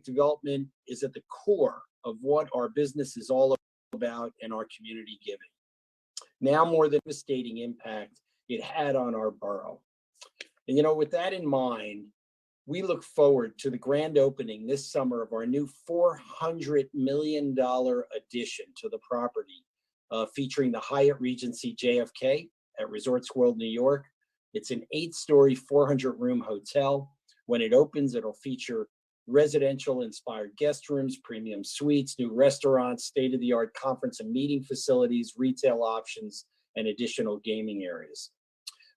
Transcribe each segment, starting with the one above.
development is at the core of what our business is all about and our community giving. Now more than the devastating impact it had on our borough. And with that in mind, we look forward to the grand opening this summer of our new $400 million addition to the property, featuring the Hyatt Regency JFK at Resorts World New York. It's an 8-story, 400-room hotel. When it opens, it'll feature residential-inspired guest rooms, premium suites, new restaurants, state-of-the-art conference and meeting facilities, retail options, and additional gaming areas.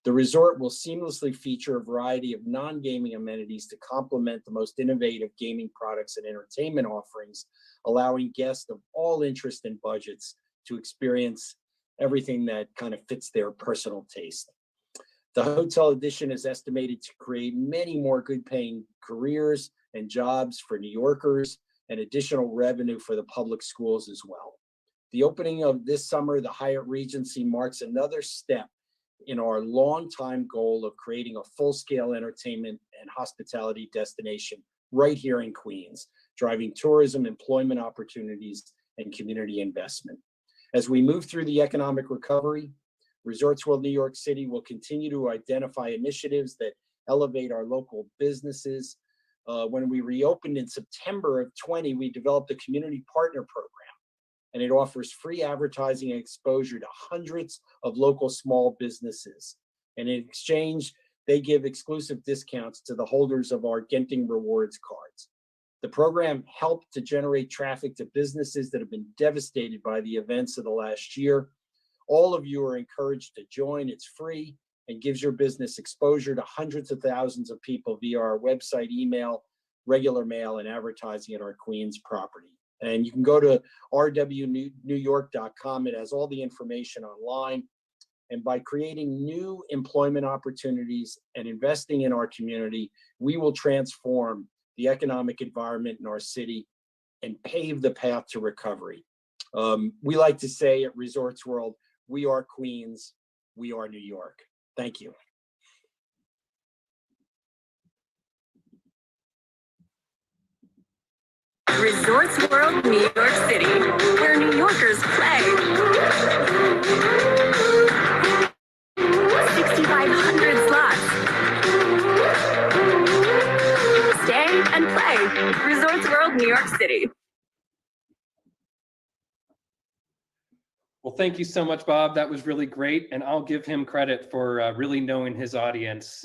The resort will seamlessly feature a variety of non-gaming amenities to complement the most innovative gaming products and entertainment offerings, allowing guests of all interests and budgets to experience everything that kind of fits their personal taste. The hotel addition is estimated to create many more good-paying careers and jobs for New Yorkers and additional revenue for the public schools as well. The opening of this summer, the Hyatt Regency marks another step in our long-time goal of creating a full-scale entertainment and hospitality destination right here in Queens, driving tourism, employment opportunities, and community investment. As we move through the economic recovery, Resorts World New York City will continue to identify initiatives that elevate our local businesses. When we reopened in September of 2020, we developed a community partner program, and it offers free advertising and exposure to hundreds of local small businesses. And in exchange, they give exclusive discounts to the holders of our Genting Rewards cards. The program helped to generate traffic to businesses that have been devastated by the events of the last year. All of you are encouraged to join. It's free and gives your business exposure to hundreds of thousands of people via our website, email, regular mail, and advertising at our Queens property. And you can go to rwnewyork.com. It has all the information online. And by creating new employment opportunities and investing in our community, we will transform the economic environment in our city and pave the path to recovery. We like to say at Resorts World, we are Queens, we are New York. Thank you. Resorts World New York City, where New Yorkers play. 6,500 slots. Stay and play. Resorts World New York City. Well, thank you so much, Bob. That was really great. And I'll give him credit for really knowing his audience.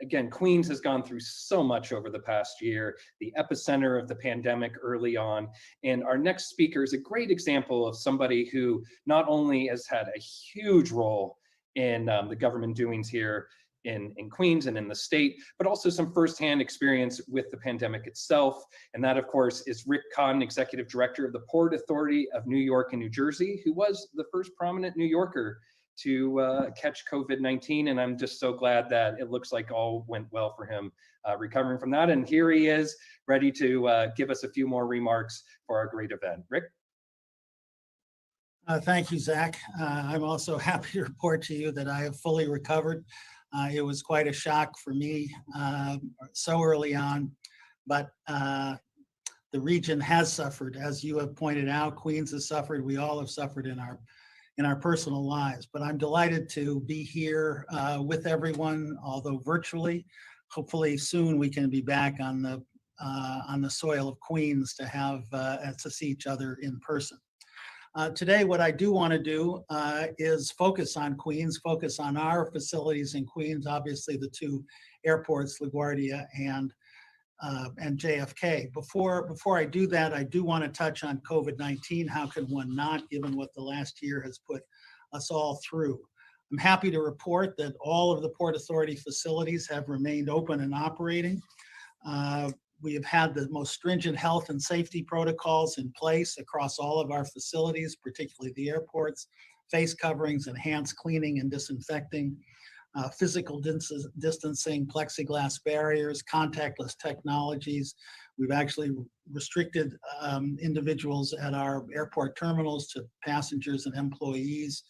Again, Queens has gone through so much over the past year, the epicenter of the pandemic early on. And our next speaker is a great example of somebody who not only has had a huge role in the government doings here in Queens and in the state, but also some firsthand experience with the pandemic itself. And that, of course, is Rick Cotton, Executive Director of the Port Authority of New York and New Jersey, who was the first prominent New Yorker to catch COVID-19. And I'm just so glad that it looks like all went well for him recovering from that. And here he is, ready to give us a few more remarks for our great event. Rick? Thank you, Zach. I'm also happy to report to you that I have fully recovered. It was quite a shock for me so early on, but the region has suffered. As you have pointed out, Queens has suffered. We all have suffered in our personal lives, but I'm delighted to be here with everyone, although virtually. Hopefully soon we can be back on the soil of Queens to see each other in person. Today, what I do want to do is focus on Queens, focus on our facilities in Queens, obviously the two airports, LaGuardia and JFK. Before I do that, I do want to touch on COVID-19. How can one not, given what the last year has put us all through? I'm happy to report that all of the Port Authority facilities have remained open and operating. We have had the most stringent health and safety protocols in place across all of our facilities, particularly the airports, face coverings, enhanced cleaning and disinfecting, physical distancing, plexiglass barriers, contactless technologies. We've actually restricted individuals at our airport terminals to passengers and employees.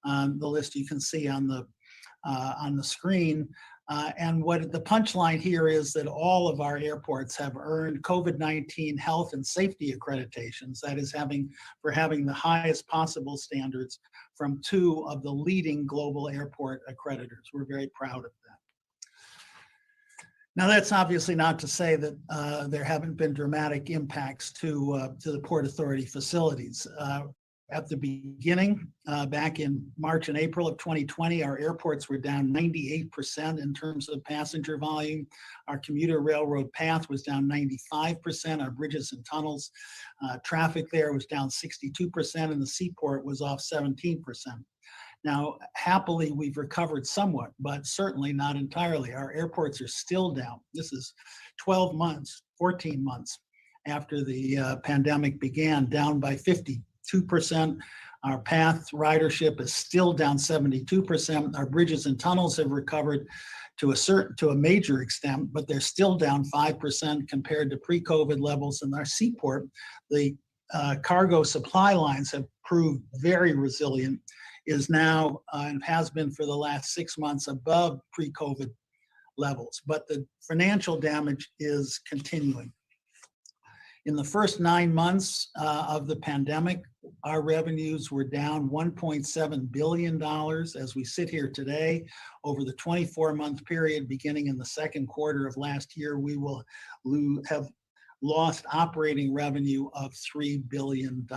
The list you can see on the screen. And what the punchline here is that all of our airports have earned COVID-19 health and safety accreditations, that is for having the highest possible standards from 2 of the leading global airport accreditors. We're very proud of that. Now, that's obviously not to say that there haven't been dramatic impacts to the Port Authority facilities. At the beginning, back in March and April of 2020, our airports were down 98% in terms of passenger volume. Our commuter railroad path was down 95%. Our bridges and tunnels, traffic there was down 62%, and the seaport was off 17%. Now, happily, we've recovered somewhat, but certainly not entirely. Our airports are still down. This is 12 months, 14 months after the pandemic began, down by 52%. Our path ridership is still down 72%. Our bridges and tunnels have recovered to a major extent, but they're still down 5% compared to pre-COVID levels. In our seaport, the cargo supply lines have proved very resilient, is now and has been for the last 6 months above pre-COVID levels, but the financial damage is continuing. In the first 9 months of the pandemic, our revenues were down $1.7 billion. As we sit here today, over the 24-month period beginning in the second quarter of last year, we will have lost operating revenue of $3 billion.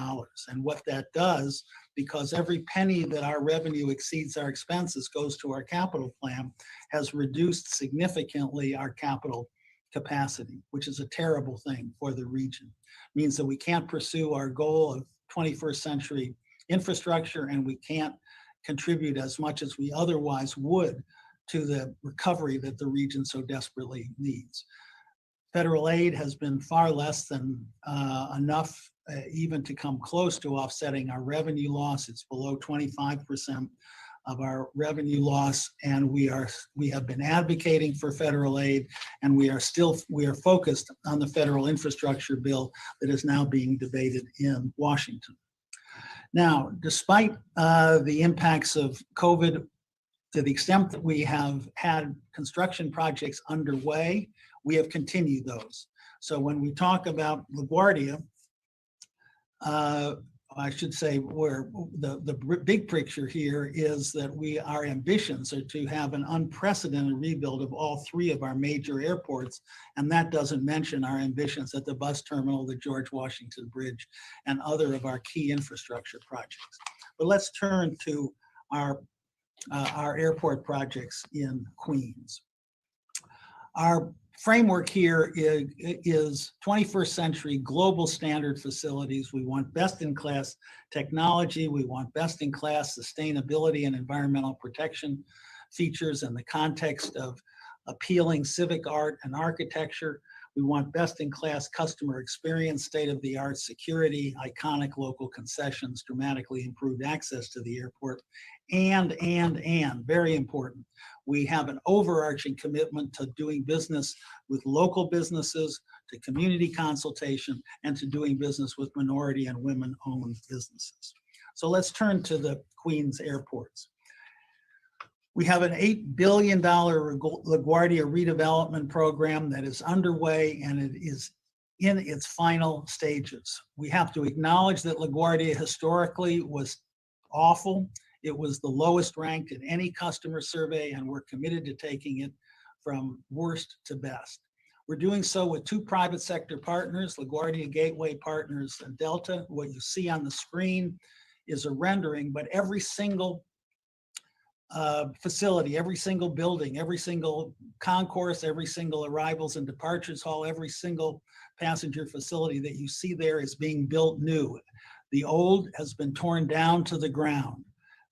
And what that does, because every penny that our revenue exceeds our expenses goes to our capital plan, has reduced significantly our capital capacity, which is a terrible thing for the region. It means that we can't pursue our goal of 21st century infrastructure, and we can't contribute as much as we otherwise would to the recovery that the region so desperately needs. Federal aid has been far less than enough even to come close to offsetting our revenue loss. It's below 25% of our revenue loss, and we have been advocating for federal aid, and we are focused on the federal infrastructure bill that is now being debated in Washington. Now, despite the impacts of COVID, to the extent that we have had construction projects underway, we have continued those. So when we talk about LaGuardia, I should say where the big picture here is that our ambitions are to have an unprecedented rebuild of all 3 of our major airports, and that doesn't mention our ambitions at the bus terminal, the George Washington Bridge, and other of our key infrastructure projects. But let's turn to our airport projects in Queens. Our framework here is 21st century global standard facilities. We want best-in-class technology. We want best-in-class sustainability and environmental protection features in the context of appealing civic art and architecture. We want best-in-class customer experience, state-of-the-art security, iconic local concessions, dramatically improved access to the airport, and very important, we have an overarching commitment to doing business with local businesses, to community consultation, and to doing business with minority and women-owned businesses. So let's turn to the Queens airports. We have an $8 billion LaGuardia redevelopment program that is underway, and it is in its final stages. We have to acknowledge that LaGuardia historically was awful. It was the lowest ranked in any customer survey, and we're committed to taking it from worst to best. We're doing so with 2 private sector partners, LaGuardia Gateway Partners and Delta. What you see on the screen is a rendering, but every single facility, every single building, every single concourse, every single arrivals and departures hall, every single passenger facility that you see there is being built new. The old has been torn down to the ground.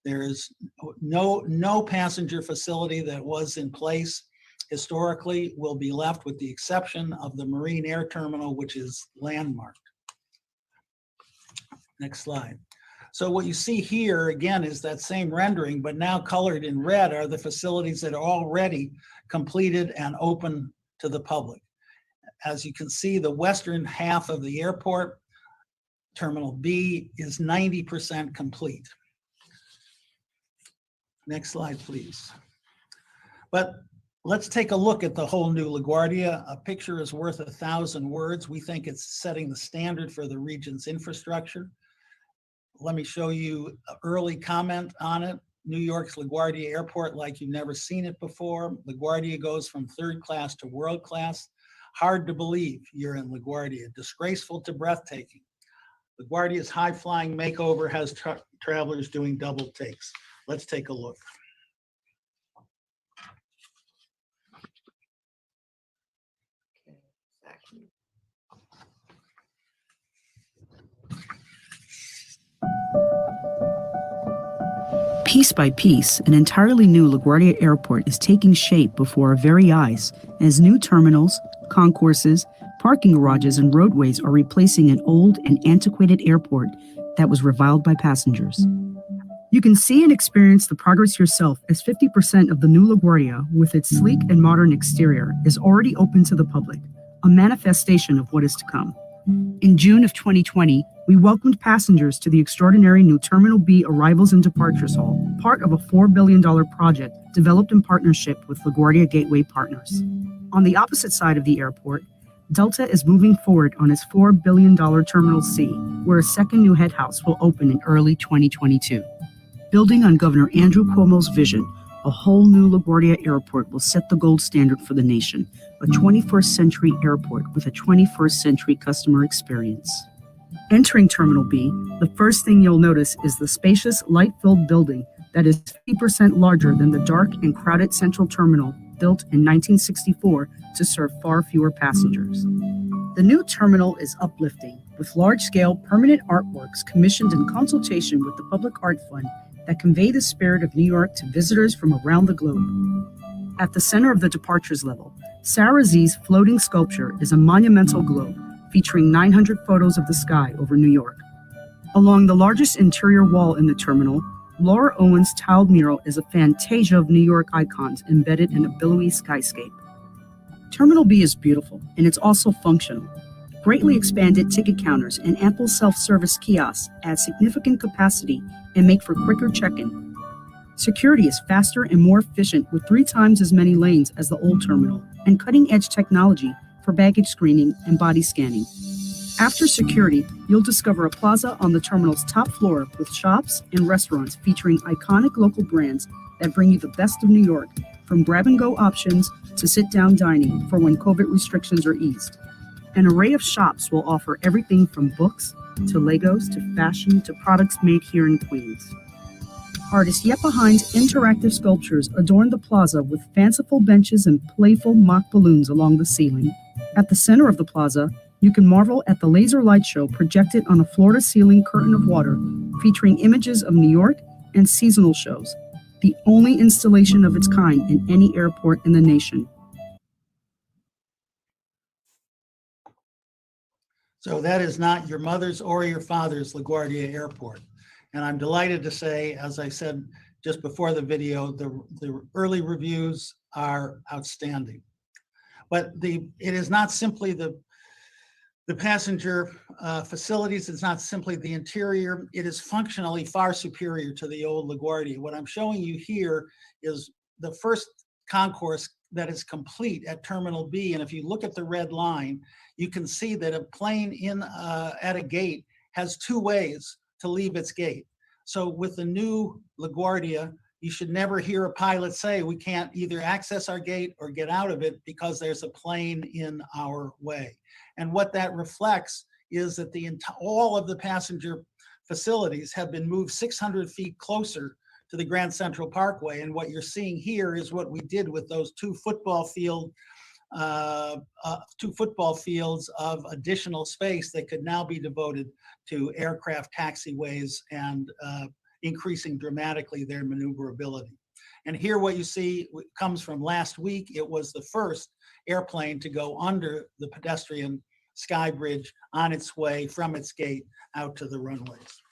There is no passenger facility that was in place historically will be left, with the exception of the Marine Air Terminal, which is landmarked. Next slide. So what you see here again is that same rendering, but now colored in red are the facilities that are already completed and open to the public. As you can see, the western half of the airport, Terminal B, is 90% complete. Next slide, please. But Let's take a look at the whole new LaGuardia. A picture is worth 1,000 words. We think it's setting the standard for the region's infrastructure. Let me show you an early comment on it. New York's LaGuardia Airport, like you've never seen it before. LaGuardia goes from third class to world class. Hard to believe you're in LaGuardia. Disgraceful to breathtaking. LaGuardia's high-flying makeover has travelers doing double takes. Let's take a look. Piece by piece, an entirely new LaGuardia Airport is taking shape before our very eyes as new terminals, concourses, parking garages, and roadways are replacing an old and antiquated airport that was reviled by passengers. You can see and experience the progress yourself as 50% of the new LaGuardia, with its sleek and modern exterior, is already open to the public, a manifestation of what is to come. In June of 2020, we welcomed passengers to the extraordinary new Terminal B Arrivals and Departures Hall, part of a $4 billion project developed in partnership with LaGuardia Gateway Partners. On the opposite side of the airport, Delta is moving forward on its $4 billion Terminal C, where a second new head house will open in early 2022. Building on Governor Andrew Cuomo's vision, a whole new LaGuardia Airport will set the gold standard for the nation, a 21st century airport with a 21st century customer experience. Entering Terminal B, the first thing you'll notice is the spacious, light-filled building that is 50% larger than the dark and crowded Central Terminal built in 1964 to serve far fewer passengers. The new terminal is uplifting, with large-scale permanent artworks commissioned in consultation with the Public Art Fund that convey the spirit of New York to visitors from around the globe. At the center of the departures level, Sarah Z's floating sculpture is a monumental globe featuring 900 photos of the sky over New York. Along the largest interior wall in the terminal, Laura Owen's tiled mural is a fantasia of New York icons embedded in a billowy skyscape. Terminal B is beautiful, and it's also functional. Greatly expanded ticket counters and ample self-service kiosks add significant capacity and make for quicker check-in. Security is faster and more efficient with 3 times as many lanes as the old terminal, and cutting-edge technology for baggage screening and body scanning. After security, you'll discover a plaza on the terminal's top floor with shops and restaurants featuring iconic local brands that bring you the best of New York, from grab-and-go options to sit-down dining for when COVID restrictions are eased. An array of shops will offer everything from books to Legos to fashion to products made here in Queens. Artist Yepa Hines' interactive sculptures adorn the plaza with fanciful benches and playful mock balloons along the ceiling. At the center of the plaza, you can marvel at the laser light show projected on a floor-to-ceiling curtain of water featuring images of New York and seasonal shows, the only installation of its kind in any airport in the nation. So that is not your mother's or your father's LaGuardia Airport. And I'm delighted to say, as I said just before the video, the early reviews are outstanding. But it is not simply the passenger facilities, it's not simply the interior, it is functionally far superior to the old LaGuardia. What I'm showing you here is the first concourse that is complete at Terminal B. And if you look at the red line, you can see that a plane at a gate has 2 ways to leave its gate. So with the new LaGuardia, you should never hear a pilot say, we can't either access our gate or get out of it because there's a plane in our way. And what that reflects is that all of the passenger facilities have been moved 600 feet closer to the Grand Central Parkway. And what you're seeing here is what we did with those 2 football fields of additional space that could now be devoted to aircraft taxiways and increasing dramatically their maneuverability. And here what you see comes from last week. It was the first airplane to go under the pedestrian sky bridge on its way from its gate out to the runways.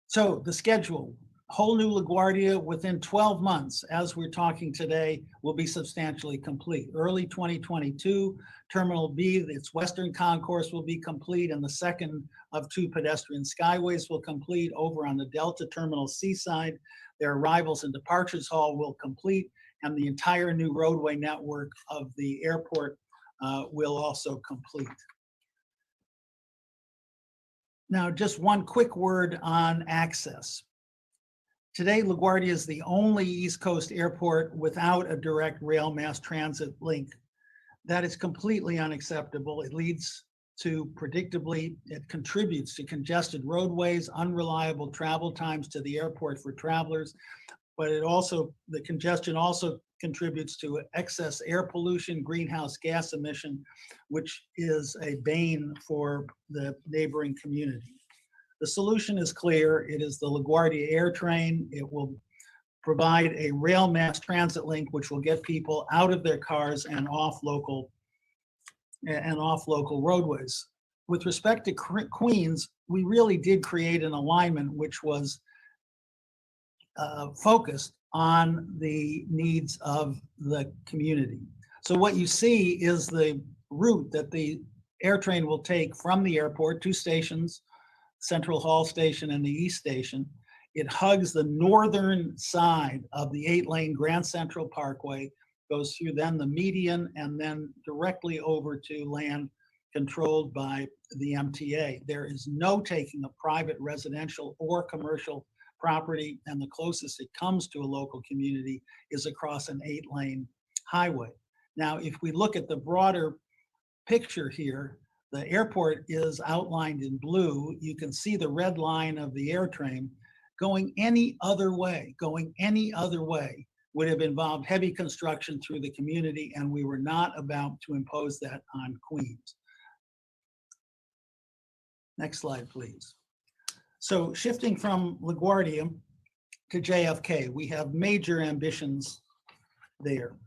So the schedule, whole new LaGuardia within 12 months, as we're talking today, will be substantially complete. Early 2022, Terminal B, its western concourse will be complete, and the second of 2 pedestrian skyways will complete. Over on the Delta Terminal C side, their arrivals and departures hall will complete, and the entire new roadway network of the airport will also complete. Now, just one quick word on access. Today, LaGuardia is the only East Coast airport without a direct rail mass transit link. That is completely unacceptable. It leads to, predictably, it contributes to congested roadways, unreliable travel times to the airport for travelers, but the congestion also contributes to excess air pollution, greenhouse gas emission, which is a bane for the neighboring community. The solution is clear. It is the LaGuardia Air Train. It will provide a rail mass transit link, which will get people out of their cars and off local roadways. With respect to Queens, we really did create an alignment which was focused on the needs of the community. So what you see is the route that the air train will take from the airport, 2 stations, Central Hall Station and the East Station. It hugs the northern side of the 8-lane Grand Central Parkway, goes through then the median, and then directly over to land controlled by the MTA. There is no taking of private residential or commercial property, and the closest it comes to a local community is across an 8-lane highway. Now, if we look at the broader picture here, the airport is outlined in blue. You can see the red line of the air train. Going any other way would have involved heavy construction through the community, and we were not about to impose that on Queens. Next slide, please. So shifting from LaGuardia to JFK, we have major ambitions there.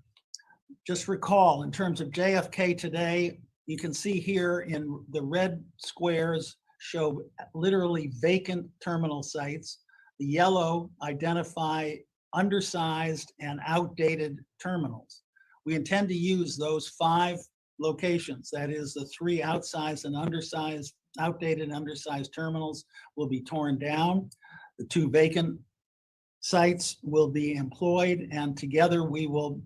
Just recall, in terms of JFK today, you can see here in the red squares show literally vacant terminal sites. The yellow identify undersized and outdated terminals. We intend to use those 5 locations, that is the 3 outsized and undersized, outdated and undersized terminals will be torn down. The 2 vacant sites will be employed, and together we will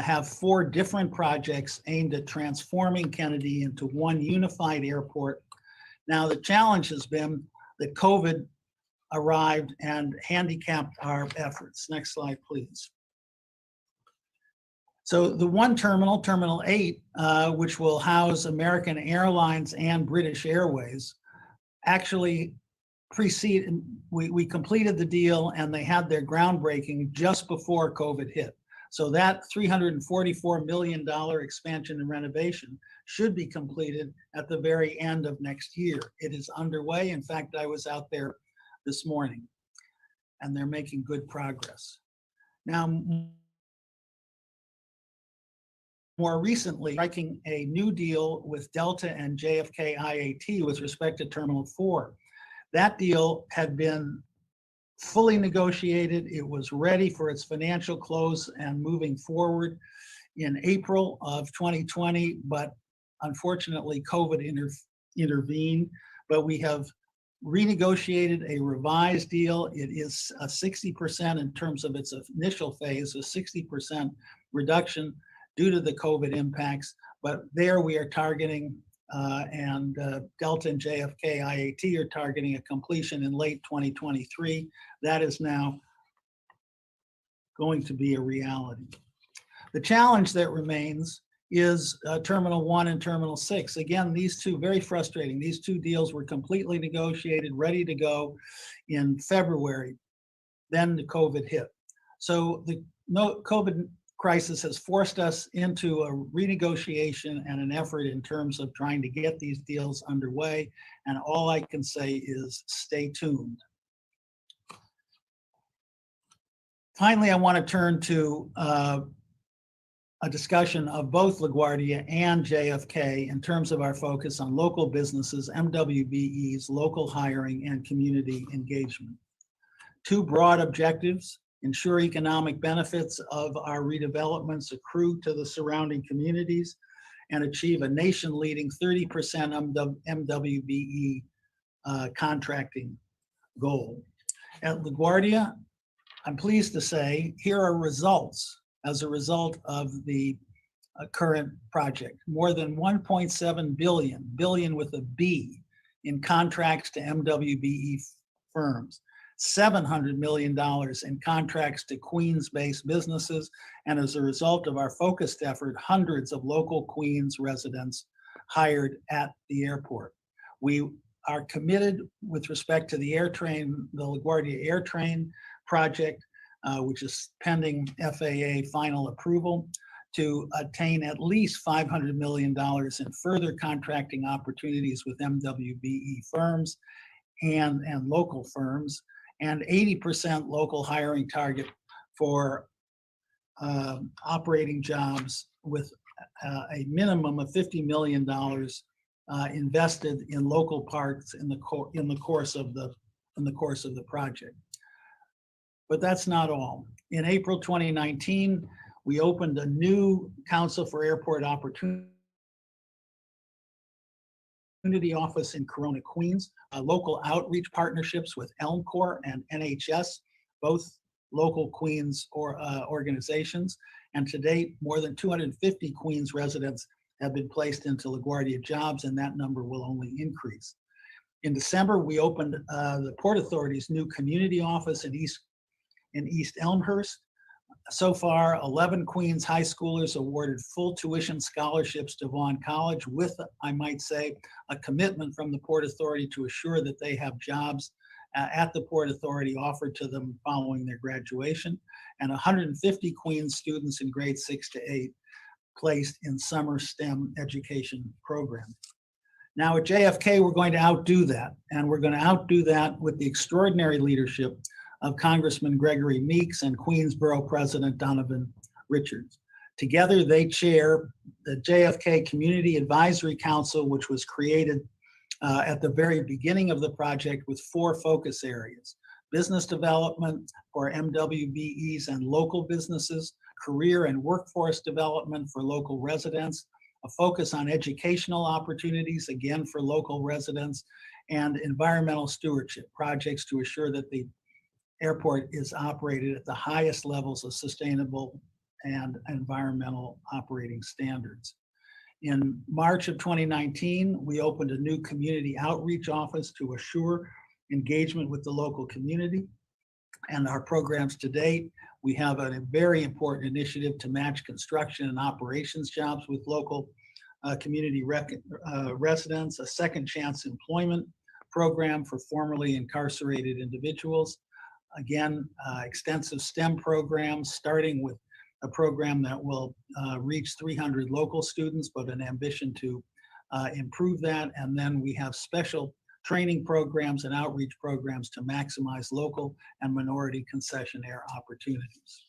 have 4 different projects aimed at transforming Kennedy into one unified airport. Now, the challenge has been that COVID arrived and handicapped our efforts. Next slide, please. So the one terminal, Terminal 8, which will house American Airlines and British Airways, actually we completed the deal and they had their groundbreaking just before COVID hit. So that $344 million expansion and renovation should be completed at the very end of next year. It is underway. In fact, I was out there this morning and they're making good progress. Now, more recently, striking a new deal with Delta and JFK IAT with respect to Terminal 4. That deal had been fully negotiated. It was ready for its financial close and moving forward in April of 2020, but unfortunately COVID intervened. But we have renegotiated a revised deal. It is a 60% in terms of its initial phase, a 60% reduction due to the COVID impacts. But there we are targeting, Delta and JFK IAT are targeting a completion in late 2023. That is now going to be a reality. The challenge that remains is Terminal 1 and Terminal 6. Again, these two, very frustrating. These 2 deals were completely negotiated, ready to go in February. Then the COVID hit. So the COVID crisis has forced us into a renegotiation and an effort in terms of trying to get these deals underway. And all I can say is stay tuned. Finally, I want to turn to a discussion of both LaGuardia and JFK in terms of our focus on local businesses, MWBEs, local hiring, and community engagement. Two broad objectives: ensure economic benefits of our redevelopments accrue to the surrounding communities, and achieve a nation-leading 30% MWBE contracting goal. At LaGuardia, I'm pleased to say, here are results as a result of the current project. More than 1.7 billion with a B, in contracts to MWBE firms. $700 million in contracts to Queens-based businesses, and as a result of our focused effort, hundreds of local Queens residents hired at the airport. We are committed with respect to the AirTrain, the LaGuardia AirTrain project, which is pending FAA final approval, to attain at least $500 million in further contracting opportunities with MWBE firms and local firms, and 80% local hiring target for operating jobs with a minimum of $50 million invested in local parks in the course of the project. But that's not all. In April 2019, we opened a new Council for Airport Opportunity office in Corona, Queens, local outreach partnerships with Elm Corps and NHS, both local Queens organizations. And to date, more than 250 Queens residents have been placed into LaGuardia jobs, and that number will only increase. In December, we opened the Port Authority's new community office in East Elmhurst. So far, 11 Queens high schoolers awarded full tuition scholarships to Vaughn College with, I might say, a commitment from the Port Authority to assure that they have jobs at the Port Authority offered to them following their graduation, and 150 Queens students in grades 6 to 8 placed in summer STEM education programs. Now at JFK, we're going to outdo that, and we're going to outdo that with the extraordinary leadership of Congressman Gregory Meeks and Queensborough President Donovan Richards. Together, they chair the JFK Community Advisory Council, which was created at the very beginning of the project with 4 focus areas: business development for MWBEs and local businesses, career and workforce development for local residents, a focus on educational opportunities, again for local residents, and environmental stewardship projects to assure that the airport is operated at the highest levels of sustainable and environmental operating standards. In March of 2019, we opened a new community outreach office to assure engagement with the local community and our programs to date. We have a very important initiative to match construction and operations jobs with local community residents, a second chance employment program for formerly incarcerated individuals. Again, extensive STEM programs, starting with a program that will reach 300 local students, but an ambition to improve that. And then we have special training programs and outreach programs to maximize local and minority concessionaire opportunities.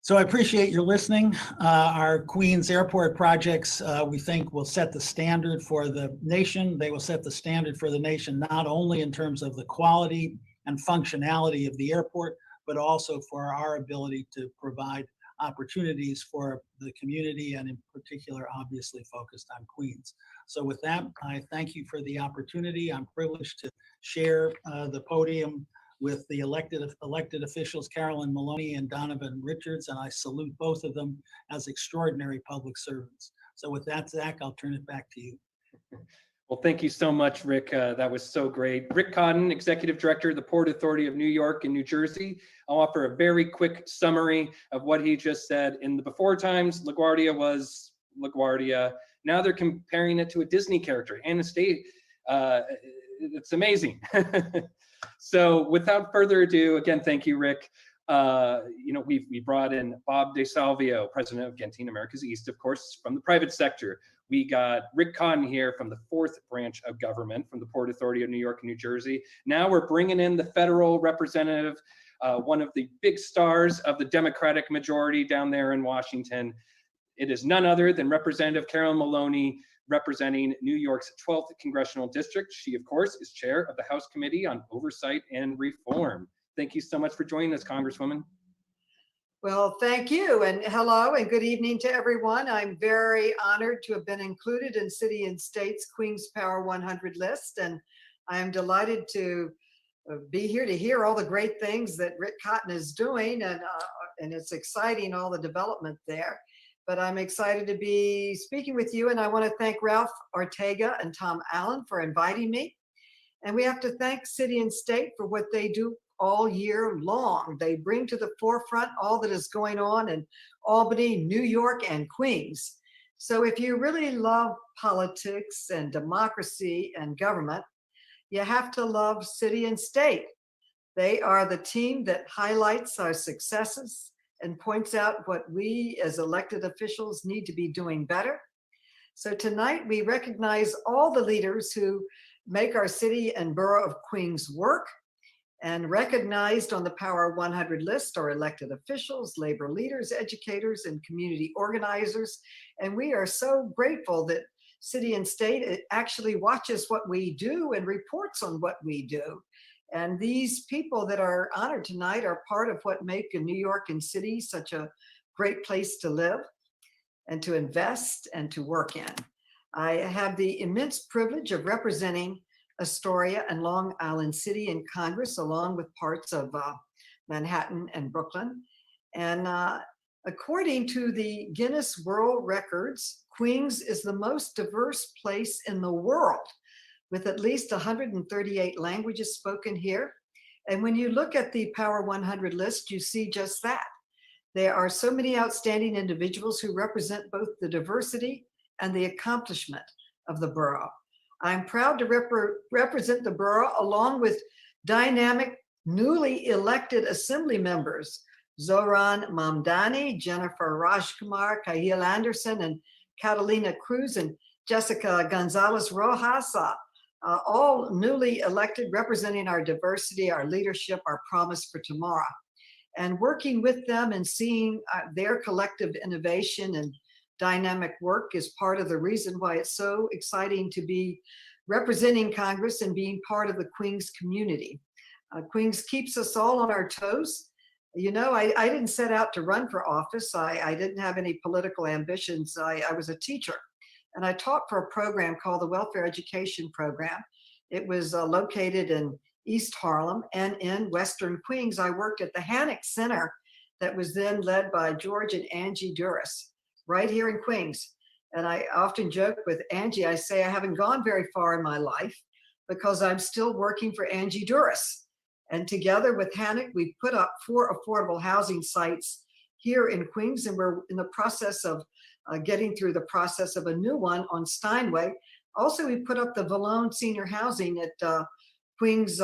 So I appreciate your listening. Our Queens Airport projects, we think, will set the standard for the nation. They will set the standard for the nation, not only in terms of the quality and functionality of the airport, but also for our ability to provide opportunities for the community, and in particular, obviously focused on Queens. So with that, I thank you for the opportunity. I'm privileged to share the podium with the elected officials, Carolyn Maloney and Donovan Richards, and I salute both of them as extraordinary public servants. So with that, Zach, I'll turn it back to you. Well, thank you so much, Rick. That was so great. Rick Cotton, Executive Director of the Port Authority of New York and New Jersey. I'll offer a very quick summary of what he just said. In the before times, LaGuardia was LaGuardia. Now they're comparing it to a Disney character, Anastasia. It's amazing. So without further ado, again, thank you, Rick. We brought in Bob DeSalvio, President of Gentine Americas East, of course, from the private sector. We got Rick Cotton here from the 4th branch of government, from the Port Authority of New York and New Jersey. Now we're bringing in the federal representative, one of the big stars of the Democratic majority down there in Washington. It is none other than Representative Carolyn Maloney, representing New York's 12th Congressional District. She, of course, is chair of the House Committee on Oversight and Reform. Thank you so much for joining us, Congresswoman. Well, thank you, and hello and good evening to everyone. I'm very honored to have been included in City and State's Queen's Power 100 list, and I am delighted to be here to hear all the great things that Rick Cotton is doing, and it's exciting, all the development there. But I'm excited to be speaking with you, and I want to thank Ralph Ortega and Tom Allen for inviting me. And we have to thank City and State for what they do all year long. They bring to the forefront all that is going on in Albany, New York, and Queens. So if you really love politics and democracy and government, you have to love City and State. They are the team that highlights our successes and points out what we as elected officials need to be doing better. So tonight we recognize all the leaders who make our city and borough of Queens work, and recognized on the Power 100 list are elected officials, labor leaders, educators, and community organizers. And we are so grateful that City and State actually watches what we do and reports on what we do. And these people that are honored tonight are part of what make New York and City such a great place to live and to invest and to work in. I have the immense privilege of representing Astoria and Long Island City in Congress, along with parts of Manhattan and Brooklyn. And according to the Guinness World Records, Queens is the most diverse place in the world, with at least 138 languages spoken here. And when you look at the Power 100 list, you see just that. There are so many outstanding individuals who represent both the diversity and the accomplishment of the borough. I'm proud to represent the borough along with dynamic, newly elected assembly members, Zoran Mamdani, Jennifer Rajkumar, Kahil Anderson, and Catalina Cruz, and Jessica Gonzalez Rojas, all newly elected, representing our diversity, our leadership, our promise for tomorrow. And working with them and seeing their collective innovation and dynamic work is part of the reason why it's so exciting to be representing Congress and being part of the Queens community. Queens keeps us all on our toes. You know, I didn't set out to run for office. I didn't have any political ambitions. I was a teacher, and I taught for a program called the Welfare Education Program. It was located in East Harlem, and in Western Queens, I worked at the Hannock Center that was then led by George and Angie Duras, right here in Queens. And I often joke with Angie, I say I haven't gone very far in my life because I'm still working for Angie Duras. And together with Hannock, we put up 4 affordable housing sites here in Queens, and we're in the process of getting through the process of a new one on Steinway. Also, we put up the Vallone Senior Housing at Queens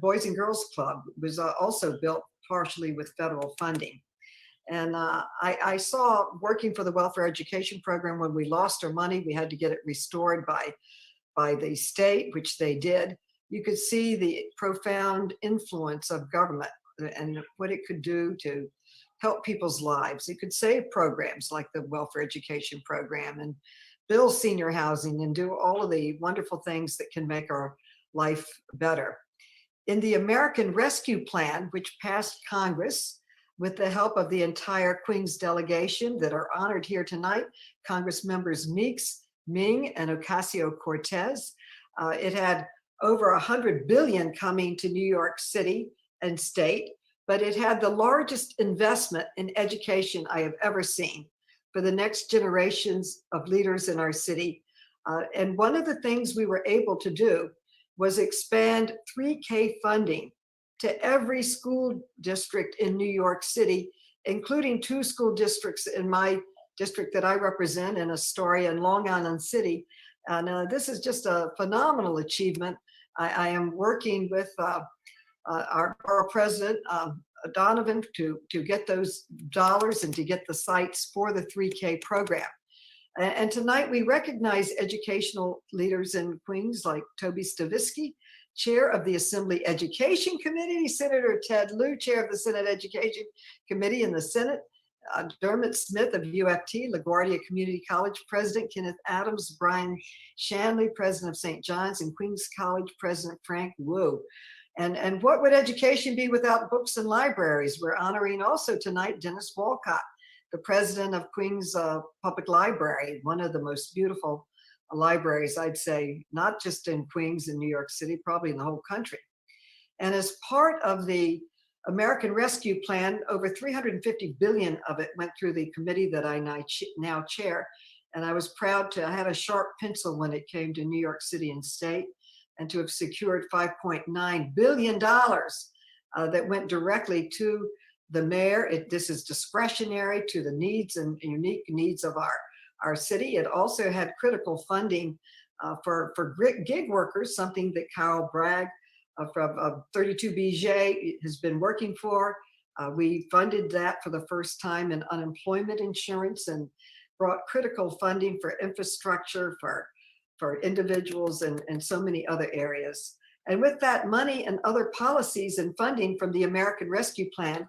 Boys and Girls Club. It was also built partially with federal funding. And I saw working for the welfare education program, when we lost our money, we had to get it restored by the state, which they did. You could see the profound influence of government and what it could do to help people's lives. It could save programs like the welfare education program and build senior housing and do all of the wonderful things that can make our life better. In the American Rescue Plan, which passed Congress, with the help of the entire Queens delegation that are honored here tonight, Congress members Meeks, Ming, and Ocasio-Cortez. It had over $100 billion coming to New York City and state, but it had the largest investment in education I have ever seen for the next generations of leaders in our city. And one of the things we were able to do was expand 3K funding to every school district in New York City, including 2 school districts in my district that I represent in Astoria and Long Island City. And this is just a phenomenal achievement. I am working with our borough president, Donovan, to get those dollars and to get the sites for the 3K program. And tonight we recognize educational leaders in Queens like Toby Stavisky, Chair of the Assembly Education Committee, Senator Ted Lieu, Chair of the Senate Education Committee in the Senate, Dermot Smith of UFT, LaGuardia Community College President Kenneth Adams, Brian Shanley, President of St. John's, and Queens College President Frank Wu. And what would education be without books and libraries? We're honoring also tonight Dennis Walcott, the president of Queens Public Library, one of the most beautiful libraries, I'd say, not just in Queens and New York City, probably in the whole country. And as part of the American Rescue Plan, over 350 billion of it went through the committee that I now chair. And I was proud to have a sharp pencil when it came to New York City and state, and to have secured $5.9 billion that went directly to the mayor. This is discretionary to the needs and unique needs of our city. It also had critical funding for gig workers, something that Kyle Bragg from 32 BJ has been working for. We funded that for the first time in unemployment insurance and brought critical funding for infrastructure, for individuals and so many other areas. And with that money and other policies and funding from the American Rescue Plan,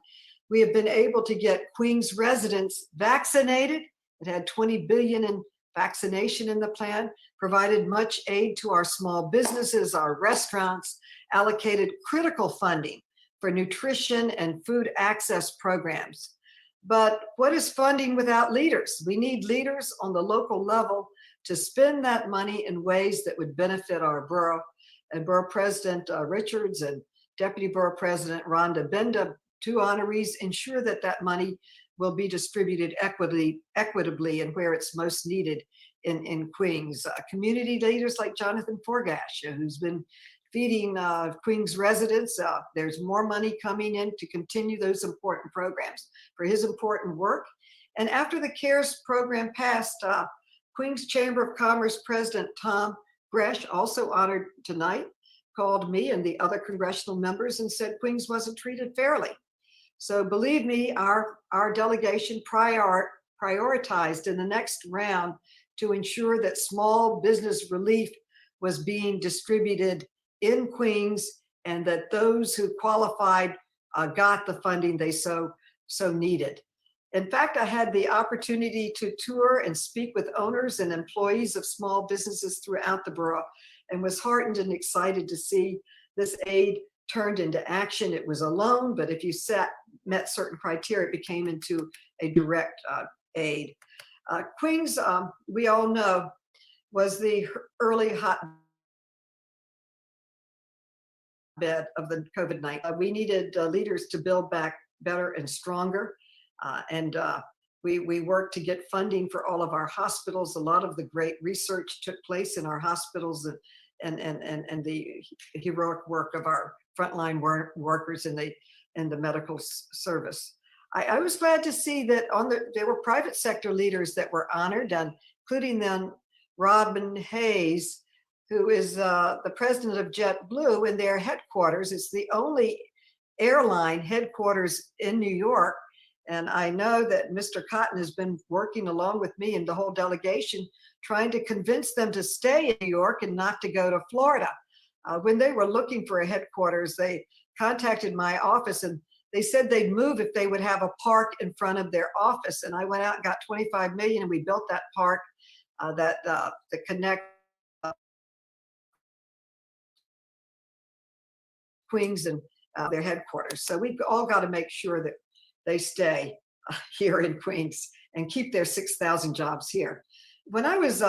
we have been able to get Queens residents vaccinated. It had 20 billion in vaccination in the plan, provided much aid to our small businesses, our restaurants, allocated critical funding for nutrition and food access programs. But what is funding without leaders? We need leaders on the local level to spend that money in ways that would benefit our borough. And Borough President Richards and Deputy Borough President Rhonda Benda, two honorees, ensure that that money will be distributed equitably and where it's most needed in Queens. Community leaders like Jonathan Forgash, who's been feeding Queens residents. There's more money coming in to continue those important programs for his important work. And after the CARES program passed, Queens Chamber of Commerce President Tom Gresh, also honored tonight, called me and the other congressional members and said Queens wasn't treated fairly. So believe me, our delegation prioritized in the next round to ensure that small business relief was being distributed in Queens and that those who qualified got the funding they so needed. In fact, I had the opportunity to tour and speak with owners and employees of small businesses throughout the borough and was heartened and excited to see this aid turned into action. It was a loan, but if you met certain criteria, it became into a direct aid. Queens, we all know, was the early hotbed of the COVID-19. We needed leaders to build back better and stronger. We worked to get funding for all of our hospitals. A lot of the great research took place in our hospitals and the heroic work of our frontline workers in the medical service. I was glad to see that there were private sector leaders that were honored, including then Robin Hayes, who is the president of JetBlue, in their headquarters. It's the only airline headquarters in New York. And I know that Mr. Cotton has been working along with me and the whole delegation, trying to convince them to stay in New York and not to go to Florida. When they were looking for a headquarters, they contacted my office and they said they'd move if they would have a park in front of their office. And I went out and got 25 million and we built that park that connect Queens and their headquarters. So we've all got to make sure that they stay here in Queens and keep their 6,000 jobs here. When I was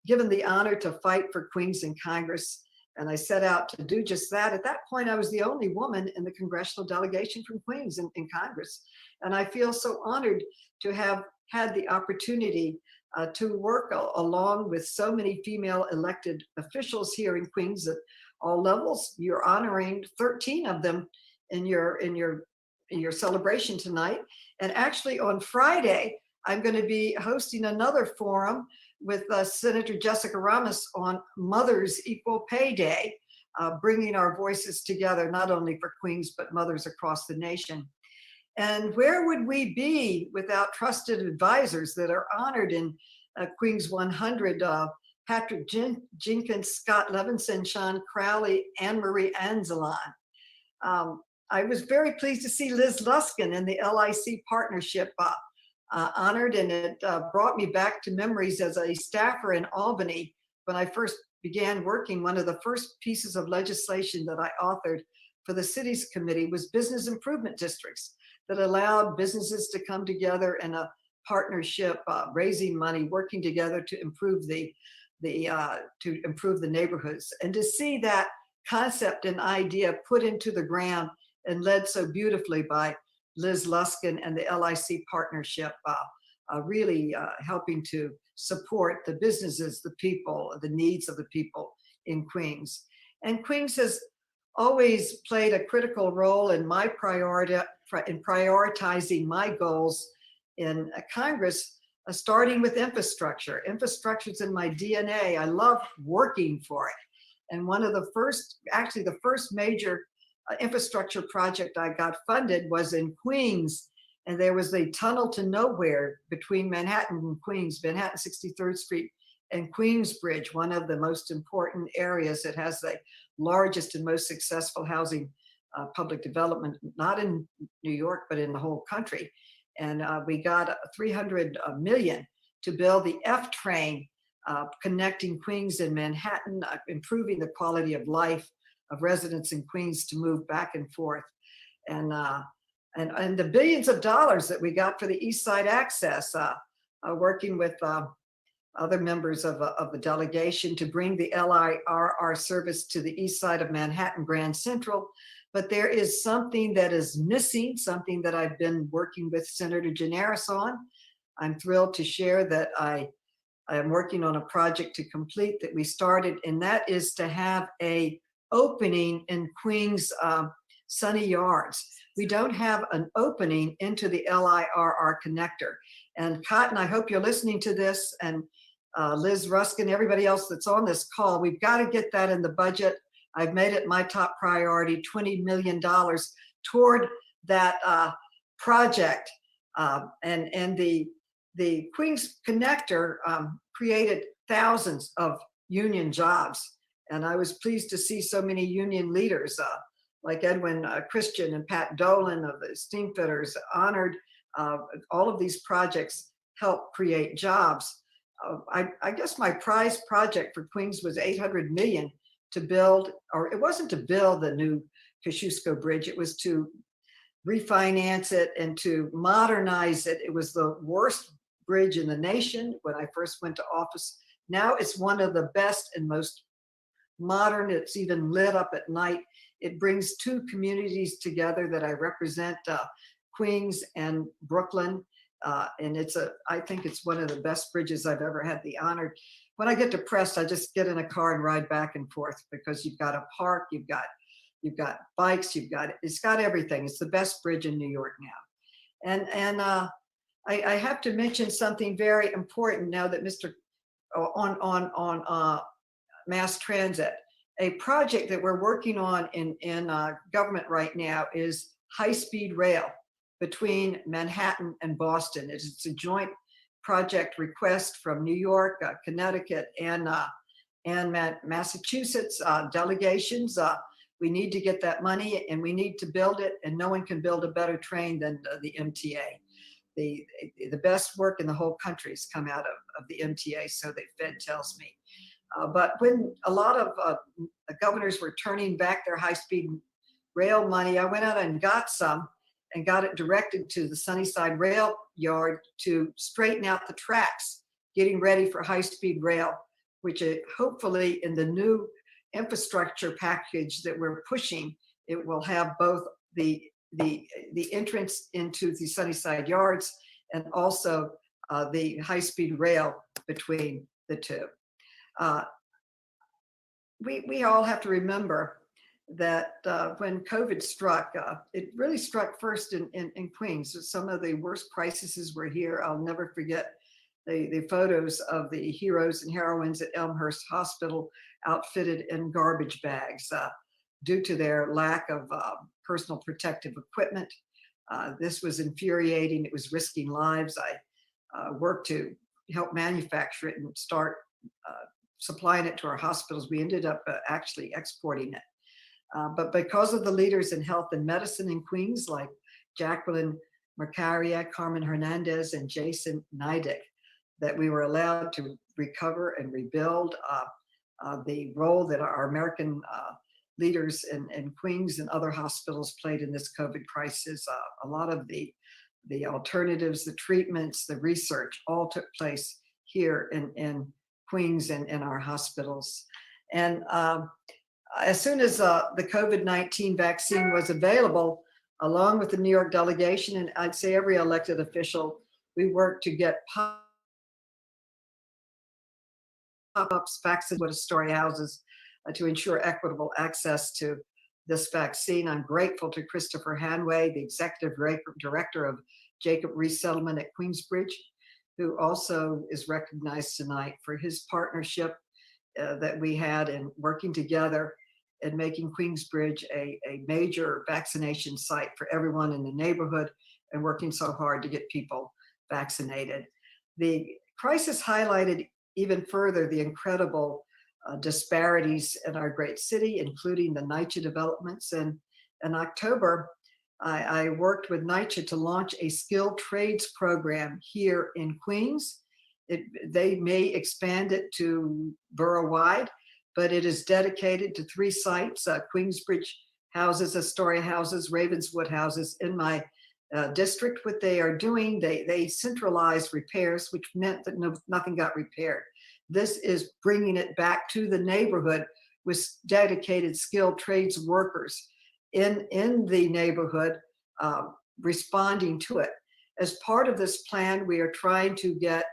given the honor to fight for Queens in Congress, and I set out to do just that, at that point I was the only woman in the congressional delegation from Queens in Congress. And I feel so honored to have had the opportunity to work along with so many female elected officials here in Queens at all levels. You're honoring 13 of them in your celebration tonight. And actually on Friday, I'm going to be hosting another forum with Senator Jessica Ramos on Mother's Equal Pay Day, bringing our voices together, not only for Queens, but mothers across the nation. And where would we be without trusted advisors that are honored in Queens 100, Patrick Jenkins, Scott Levinson, Sean Crowley, Anne Marie Anzelon. I was very pleased to see Liz Luskin and the LIC partnership honored, and it brought me back to memories as a staffer in Albany when I first began working. One of the first pieces of legislation that I authored for the city's committee was business improvement districts that allowed businesses to come together in a partnership, raising money, working together to improve the neighborhoods, and to see that concept and idea put into the ground and led so beautifully by Liz Luskin and the LIC partnership, really helping to support the businesses, the people, the needs of the people in Queens. And Queens has always played a critical role in my prioritizing my goals in Congress, starting with infrastructure. Infrastructure is in my DNA. I love working for it. And one of the first, actually the first major infrastructure project I got funded was in Queens. And there was a tunnel to nowhere between Manhattan and Queens, Manhattan 63rd Street and Queensbridge, one of the most important areas. It has the largest and most successful housing public development, not in New York, but in the whole country. And we got 300 million to build the F train, connecting Queens and Manhattan, improving the quality of life of residents in Queens to move back and forth. And the billions of dollars that we got for the East Side Access, working with other members of the delegation to bring the LIRR service to the east side of Manhattan, Grand Central. But there is something that is missing, something that I've been working with Senator Gianaris on. I'm thrilled to share that I am working on a project to complete that we started, and that is to have a opening in Queens Sunny Yards. We don't have an opening into the LIRR connector. And Cotton, I hope you're listening to this, and Liz Ruskin, everybody else that's on this call, we've got to get that in the budget. I've made it my top priority, $20 million toward that project. And the Queens Connector created thousands of union jobs. And I was pleased to see so many union leaders like Edwin Christian and Pat Dolan of the Steamfitters honored. All of these projects help create jobs. I guess my prize project for Queens was $800 million to build, or it wasn't to build the new Kosciuszko Bridge, it was to refinance it and to modernize it. It was the worst bridge in the nation when I first went to office. Now it's one of the best and most modern. It's even lit up at night. It brings two communities together that I represent, Queens and Brooklyn. And I think it's one of the best bridges I've ever had the honor. When I get depressed, I just get in a car and ride back and forth because you've got a park, you've got bikes, it's got everything. It's the best bridge in New York now. And I have to mention something very important now that on mass transit. A project that we're working on in government right now is high-speed rail between Manhattan and Boston. It's a joint project request from New York, Connecticut, and Massachusetts delegations. We need to get that money and we need to build it, and no one can build a better train than the MTA. The best work in the whole country has come out of the MTA, so the Fed tells me. But when a lot of governors were turning back their high-speed rail money, I went out and got some and got it directed to the Sunnyside Rail Yard to straighten out the tracks, getting ready for high-speed rail, which hopefully in the new infrastructure package that we're pushing, it will have both the entrance into the Sunnyside Yards and also the high-speed rail between the two. We all have to remember that when COVID struck, it really struck first in Queens. Some of the worst crises were here. I'll never forget the photos of the heroes and heroines at Elmhurst Hospital outfitted in garbage bags due to their lack of personal protective equipment. This was infuriating. It was risking lives. I worked to help manufacture it and start supplying it to our hospitals. We ended up actually exporting it. But because of the leaders in health and medicine in Queens, like Jacqueline Macaria, Carmen Hernandez, and Jason Nidick, that we were allowed to recover and rebuild the role that our American leaders in Queens and other hospitals played in this COVID crisis. A lot of the alternatives, the treatments, the research all took place here in Queens and in our hospitals. And as soon as the COVID-19 vaccine was available, along with the New York delegation, and I'd say every elected official, we worked to get pop-ups, vaccine with Astoria houses to ensure equitable access to this vaccine. I'm grateful to Christopher Hanway, the executive director of Jacob Resettlement at Queensbridge, who also is recognized tonight for his partnership that we had in working together and making Queensbridge a major vaccination site for everyone in the neighborhood and working so hard to get people vaccinated. The crisis highlighted even further the incredible disparities in our great city, including the NYCHA developments. And in October, I worked with NYCHA to launch a skilled trades program here in Queens. They may expand it to borough-wide, but it is dedicated to 3 sites, Queensbridge houses, Astoria houses, Ravenswood houses in my district. What they are doing, they centralized repairs, which meant that nothing got repaired. This is bringing it back to the neighborhood with dedicated skilled trades workers in the neighborhood responding to it. As part of this plan, we are trying to get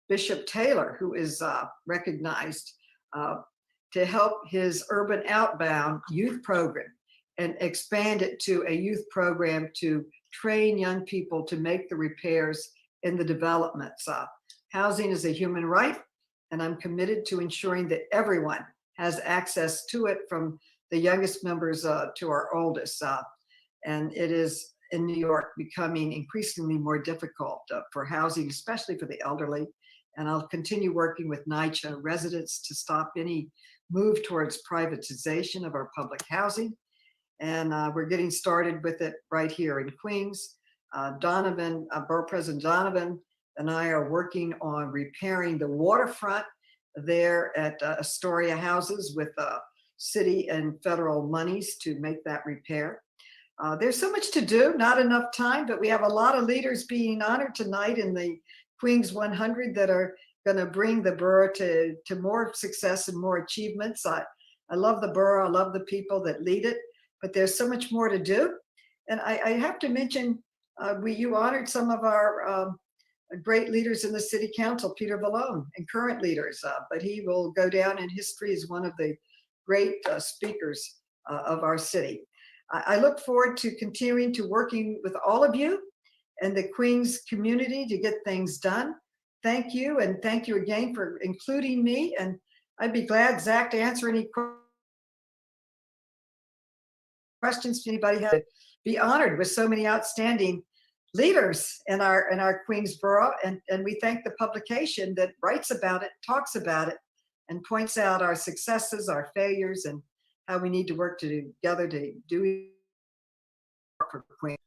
Bishop Taylor, who is recognized, to help his Urban Outbound youth program and expand it to a youth program to train young people to make the repairs in the developments. Housing is a human right, and I'm committed to ensuring that everyone has access to it, from the youngest members to our oldest. And it is in New York becoming increasingly more difficult for housing, especially for the elderly. And I'll continue working with NYCHA residents to stop any move towards privatization of our public housing. And we're getting started with it right here in Queens. Donovan, Borough President Donovan and I are working on repairing the waterfront there at Astoria houses with city and federal monies to make that repair. There's so much to do, not enough time, but we have a lot of leaders being honored tonight in the Queens 100 that are going to bring the borough to more success and more achievements. I love the borough, I love the people that lead it, but there's so much more to do. And I have to mention, you honored some of our great leaders in the city council, Peter Vallone, and current leaders, but he will go down in history as one of the great speakers of our city. I look forward to continuing to working with all of you and the Queens community to get things done. Thank you, and thank you again for including me. And I'd be glad, Zach, to answer any questions if anybody has. Be honored with so many outstanding leaders in our Queens borough, and we thank the publication that writes about it, talks about it, and points out our successes, our failures, and how we need to work together to do for Queens.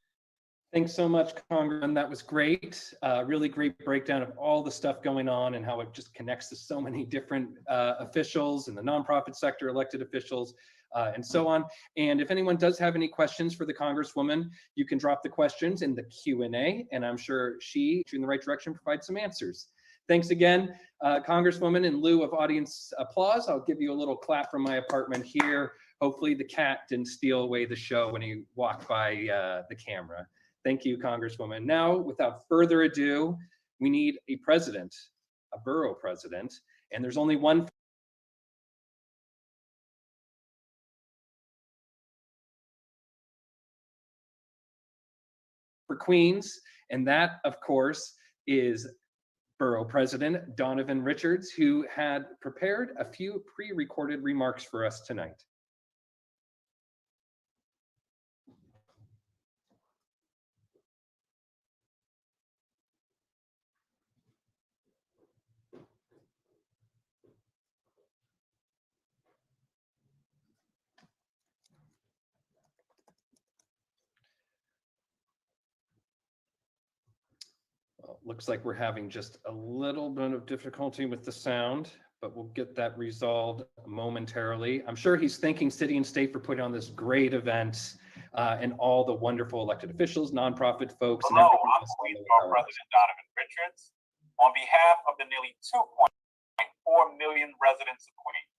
Thanks so much, Congressman. That was great. Really great breakdown of all the stuff going on and how it just connects to so many different officials in the nonprofit sector, elected officials, and so on. And if anyone does have any questions for the Congresswoman, you can drop the questions in the Q&A, and I'm sure she, in the right direction, provides some answers. Thanks again, Congresswoman. In lieu of audience applause, I'll give you a little clap from my apartment here. Hopefully the cat didn't steal away the show when he walked by the camera. Thank you, Congresswoman. Now, without further ado, we need a president, a borough president, and there's only one for Queens, and that, of course, is Borough President Donovan Richards, who had prepared a few pre-recorded remarks for us tonight. looks like we're having just a little bit of difficulty with the sound, but we'll get that resolved momentarily. I'm sure he's thanking City and State for putting on this great event and all the wonderful elected officials, nonprofit folks. Hello, I'm Queensborough President Donovan Richards. On behalf of the nearly 2.4 million residents of Queens,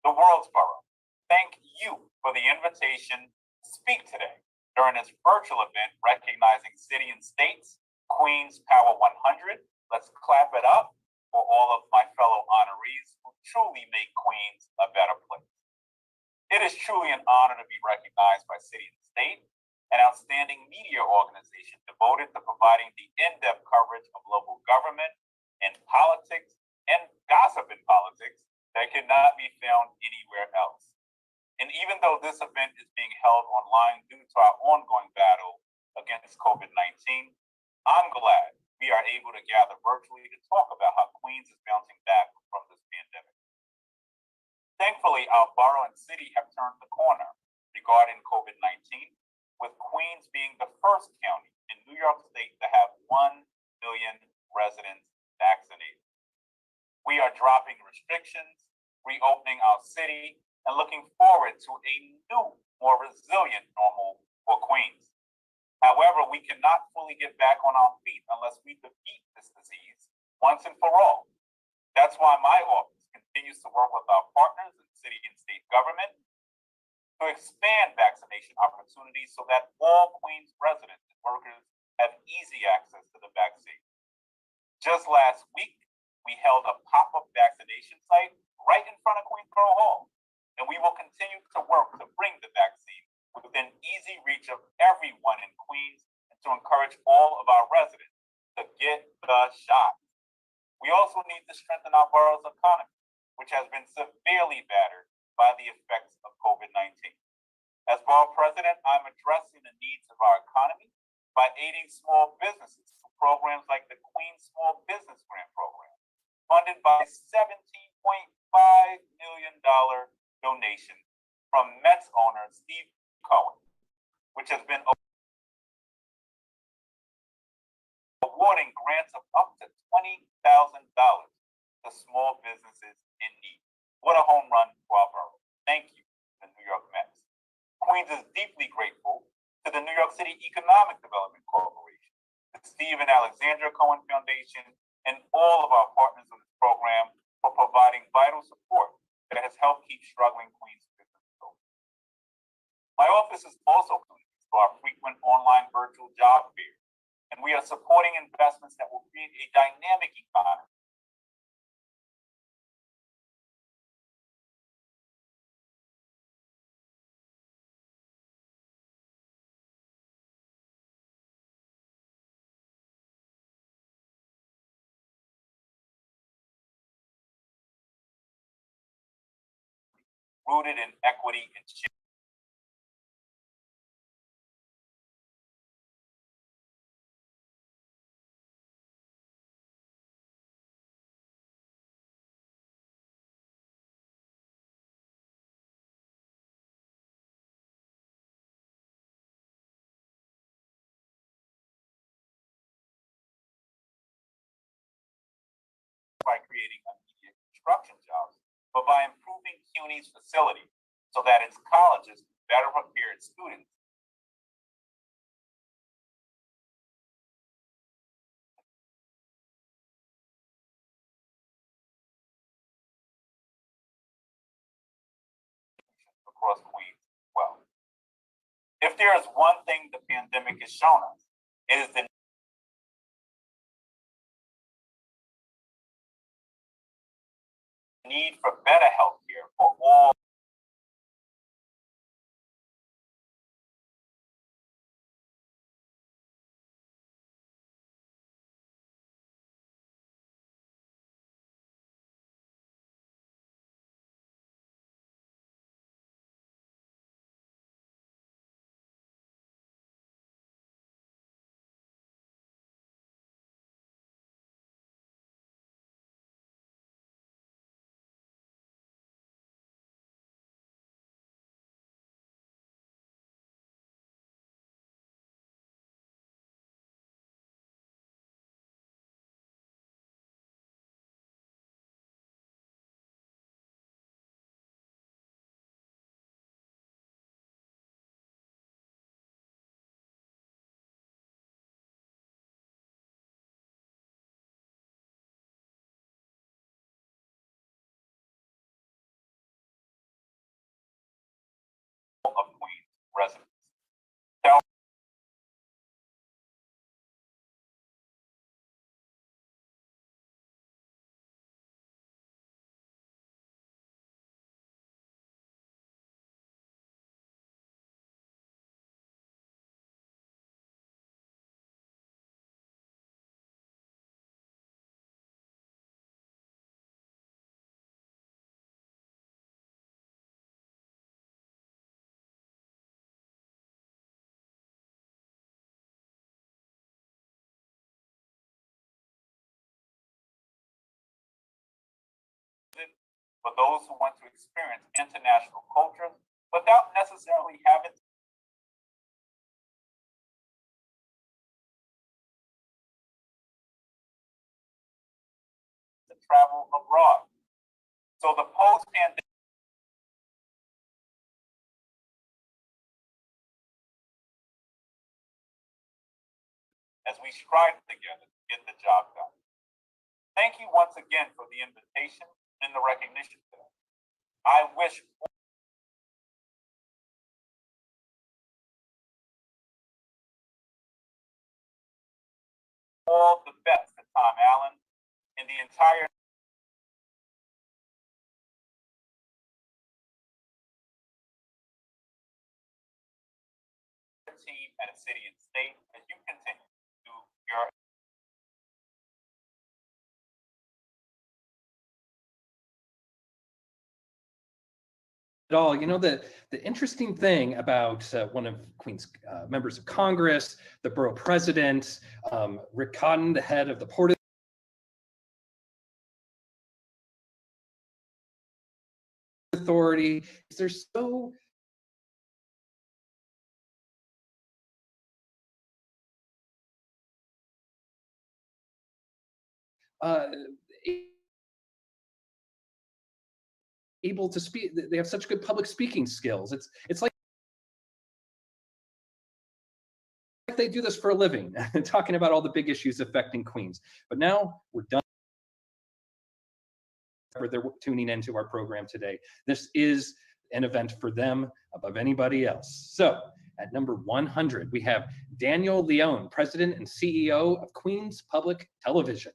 the world's borough, thank you for the invitation to speak today during this virtual event recognizing City and State's Queens Power 100. Let's clap it up for all of my fellow honorees who truly make Queens a better place. It is truly an honor to be recognized by City and State, an outstanding media organization devoted to providing the in-depth coverage of local government and politics and gossip in politics that cannot be found anywhere else. And even though this event is being held online due to our ongoing battle against COVID-19, I'm glad we are able to gather virtually to talk about how Queens is bouncing back from this pandemic. Thankfully, our borough and city have turned the corner regarding COVID-19, with Queens being the first county in New York State to have 1 million residents vaccinated. We are dropping restrictions, reopening our city, and looking forward to a new, more resilient normal for Queens. However, we cannot fully get back on our feet unless we defeat this disease once and for all. That's why my office continues to work with our partners in city and state government to expand vaccination opportunities so that all Queens residents and workers have easy access to the vaccine. Just last week, we held a pop-up vaccination site right in front of Queensborough Hall, and we will continue to work to bring the vaccine within easy reach of everyone in Queens and to encourage all of our residents to get the shot. We also need to strengthen our borough's economy, which has been severely battered by the effects of COVID-19. As borough president, I'm addressing the needs of our economy by aiding small businesses through programs like the Queens Small Business Grant Program, funded by a $17.5 million donation from Mets owner Steve Cohen, which has been awarding grants of up to $20,000 to small businesses in need. What a home run for our borough. Thank you, the New York Mets. Queens is deeply grateful to the New York City Economic Development Corporation, the Steve and Alexandra Cohen Foundation, and all of our partners in this program for providing vital support that has helped keep struggling Queens businesses open. My office is also pleased for our frequent online virtual job fair, and we are supporting investments that will create a dynamic economy. Rooted in equity and change. By creating immediate construction jobs, but by improving CUNY's facility so that its colleges better prepare its students across Queens as well. If there is one thing the pandemic has shown us, it is the need for better health care for all. of Queens residents. Tell for those who want to experience international cultures without necessarily having to travel abroad. So the post-pandemic as we strive together to get the job done. Thank you once again for the invitation and the recognition today. I wish all the best to Tom Allen and the entire team at City and State as you continue to do your at all. You know, the interesting thing about one of Queen's members of Congress, the borough president, Rick Cotton, the head of the Port Authority, is they're so able to speak. They have such good public speaking skills. It's like they do this for a living, talking about all the big issues affecting Queens. But now we're done. They're tuning into our program today. This is an event for them above anybody else. So at number 100, we have Daniel Leone, President and CEO of Queens Public Television.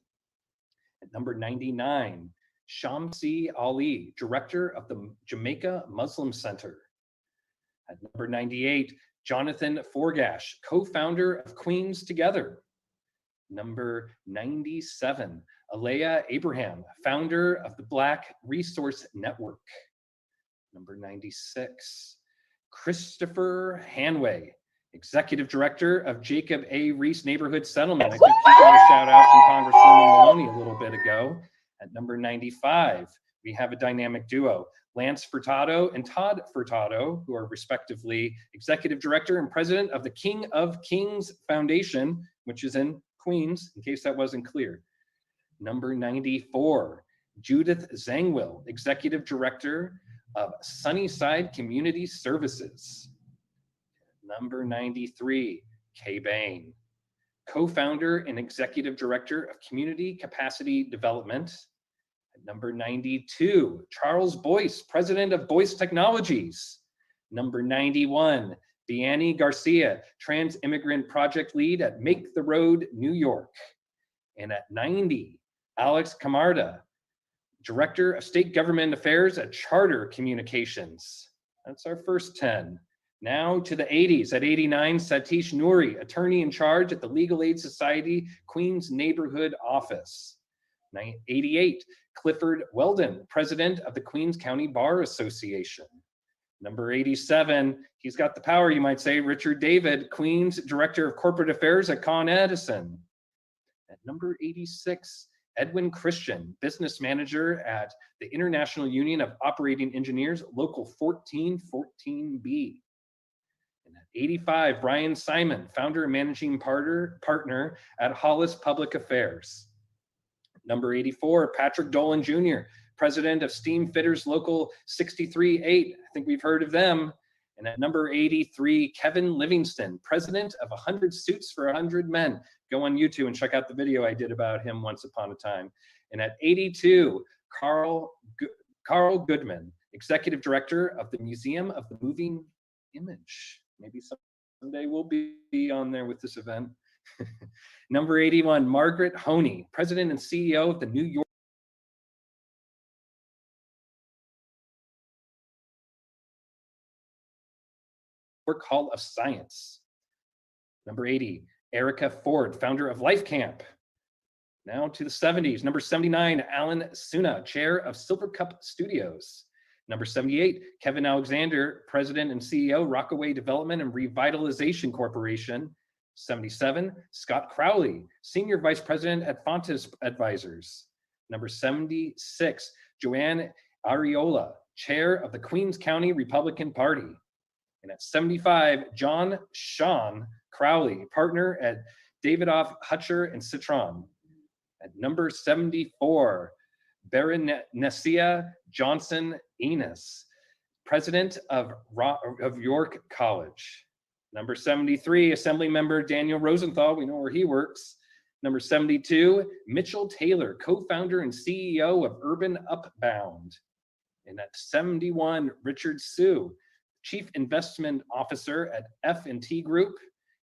At number 99, Shamsi Ali, Director of the Jamaica Muslim Center. At number 98, Jonathan Forgash, co-founder of Queens Together. Number 97, Aleeia Abraham, founder of the Black Resource Network. Number 96, Christopher Hanway, Executive Director of Jacob A. Reese Neighborhood Settlement. I think he got a shout out from Congresswoman Maloney a little bit ago. At number 95, we have a dynamic duo, Lance Furtado and Todd Furtado, who are respectively Executive Director and President of the King of Kings Foundation, which is in Queens, in case that wasn't clear. Number 94, Judith Zangwill, Executive Director of Sunnyside Community Services. Number 93, Kay Bain, co-founder and Executive Director of Community Capacity Development. At number 92, Charles Boyce, President of Boyce Technologies. Number 91, Biani Garcia, Trans Immigrant Project Lead at Make the Road, New York. And at 90, Alex Camarda, Director of State Government Affairs at Charter Communications. That's our first 10. Now to the 80s. At 89, Satish Noori, attorney in charge at the Legal Aid Society, Queens Neighborhood Office. 88, Clifford Weldon, president of the Queens County Bar Association. Number 87, he's got the power, you might say, Richard David, Queens Director of Corporate Affairs at Con Edison. At number 86, Edwin Christian, business manager at the International Union of Operating Engineers, Local 1414B. And at 85, Brian Simon, founder and managing partner at Hollis Public Affairs. Number 84, Patrick Dolan Jr., president of Steam Fitters Local 638. I think we've heard of them. And at number 83, Kevin Livingston, president of 100 Suits for 100 Men. Go on YouTube and check out the video I did about him once upon a time. And at 82, Carl Goodman, executive director of the Museum of the Moving image. Maybe someday we'll be on there with this event. Number 81, Margaret Honey, President and CEO of the New York Hall of Science. Number 80, Erica Ford, founder of Life Camp. Now to the 70s. Number 79, Alan Suna, chair of Silver Cup Studios. Number 78, Kevin Alexander, president and CEO, Rockaway Development and Revitalization Corporation. 77, Scott Crowley, senior vice president at Fontes Advisors. Number 76, Joanne Ariola, chair of the Queens County Republican Party. And at 75, John Sean Crowley, partner at Davidoff, Hutcher, and Citron. At number 74, Berenicia Johnson Enos, president of York College. Number 73, Assembly Member Daniel Rosenthal, we know where he works. Number 72, Mitchell Taylor, co-founder and CEO of Urban Upbound. And at 71, Richard Sue, Chief Investment Officer at F&T Group.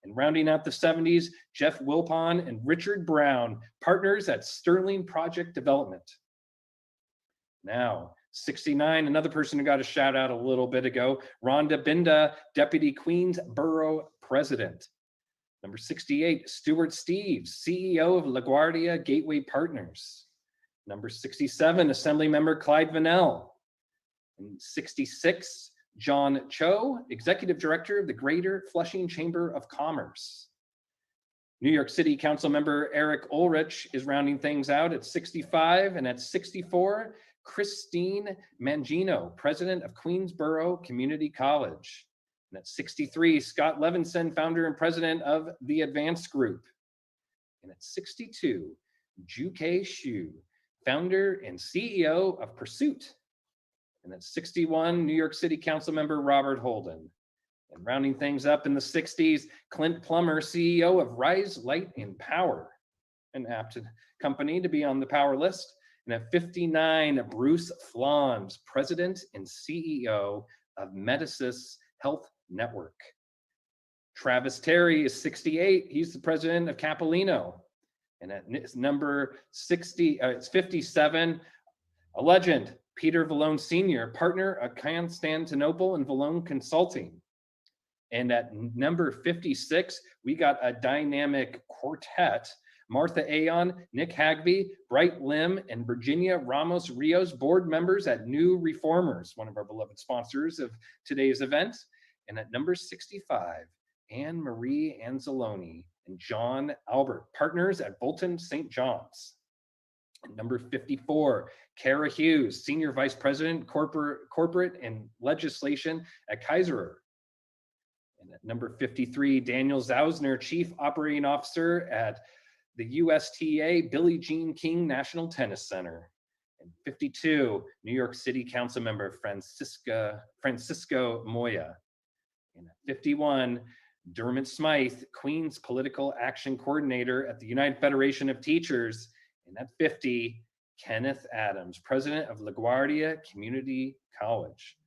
And rounding out the 70s, Jeff Wilpon and Richard Brown, partners at Sterling Project Development. Now, 69, another person who got a shout out a little bit ago, Rhonda Binda, Deputy Queens Borough President. Number 68, Stuart Steves, CEO of LaGuardia Gateway Partners. Number 67, Assembly Member Clyde Vannell. And 66, John Cho, Executive Director of the Greater Flushing Chamber of Commerce. New York City Council Member Eric Ulrich is rounding things out at 65, and at 64, Christine Mangino, President of Queensborough Community College. And at 63, Scott Levinson, founder and president of the Advanced Group. And at 62, Ju-Kei Shu, founder and CEO of Pursuit. And at 61, New York City Council Member Robert Holden. And rounding things up in the 60s, Clint Plummer, CEO of Rise, Light, and Power, an apt company to be on the power list. And at 59, Bruce Flons, President and CEO of Medicis Health Network. Travis Terry is 68. He's the president of Capolino. And at number 57, a legend, Peter Vallone Sr., partner of Constantinople and Vallone Consulting. And at number 56, we got a dynamic quartet, Martha Aon, Nick Hagby, Bright Lim, and Virginia Ramos Rios, board members at New Reformers, one of our beloved sponsors of today's event. And at number 65, Anne Marie Anzalone and John Albert, partners at Bolton St. John's. At number 54, Kara Hughes, Senior Vice President, Corporate and Legislation at Kaiserer. And at number 53, Daniel Zausner, Chief Operating Officer at the USTA Billie Jean King National Tennis Center. And 52, New York City Council Member Francisco Moya. And at 51, Dermot Smythe, Queens Political Action Coordinator at the United Federation of Teachers. And at 50, Kenneth Adams, President of LaGuardia Community College.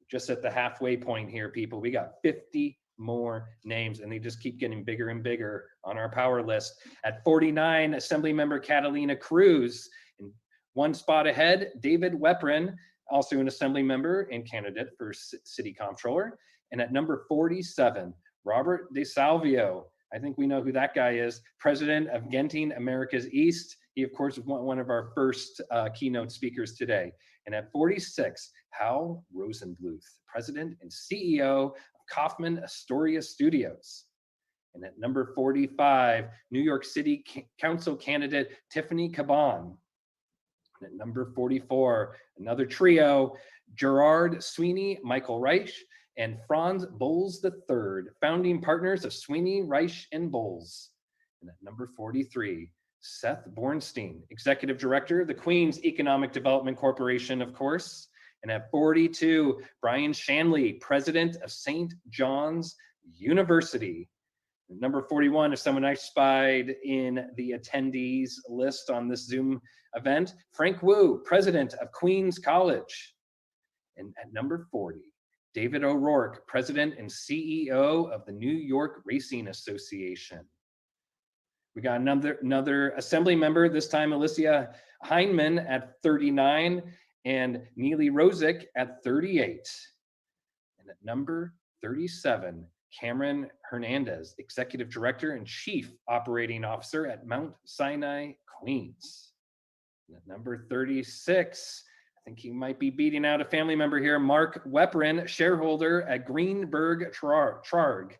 Just at the halfway point here, people, we got 50 more names, and they just keep getting bigger and bigger on our power list. At 49, Assemblymember Catalina Cruz. And one spot ahead, David Weprin, also an Assembly member and candidate for City Comptroller. And at number 47, Robert DeSalvio. I think we know who that guy is, President of Genting Americas East. He, of course, was one of our first keynote speakers today. And at 46, Hal Rosenbluth, President and CEO of Kaufman Astoria Studios. And at number 45, New York City Council candidate Tiffany Caban. And at number 44, another trio, Gerard Sweeney, Michael Reich, and Franz Bowles III, founding partners of Sweeney, Reich, and Bowles. And at number 43, Seth Bornstein, Executive Director of the Queens Economic Development Corporation, of course. And at 42, Brian Shanley, President of St. John's University. And number 41 is someone I spied in the attendees list on this Zoom event, Frank Wu, President of Queens College. And at number 40, David O'Rourke, President and CEO of the New York Racing Association. We got another assembly member, this time Aleeia Heineman at 39 and Neely Rosick at 38. And at number 37, Cameron Hernandez, Executive Director and Chief Operating Officer at Mount Sinai, Queens. And at number 36, I think he might be beating out a family member here, Mark Weprin, shareholder at Greenberg Trarg.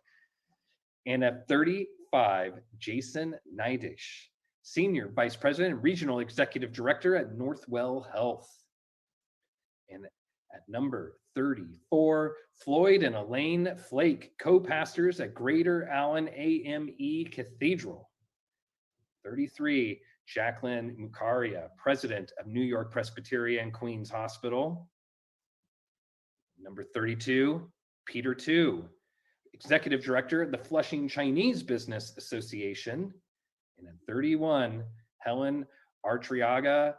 And at 35, Jason Neidish, Senior Vice President and Regional Executive Director at Northwell Health. And at number 34, Floyd and Elaine Flake, co-pastors at Greater Allen AME Cathedral. 33, Jacqueline Mukaria, President of New York Presbyterian Queens Hospital. Number 32, Peter Tu, Executive Director of the Flushing Chinese Business Association. And at 31, Helen Artriaga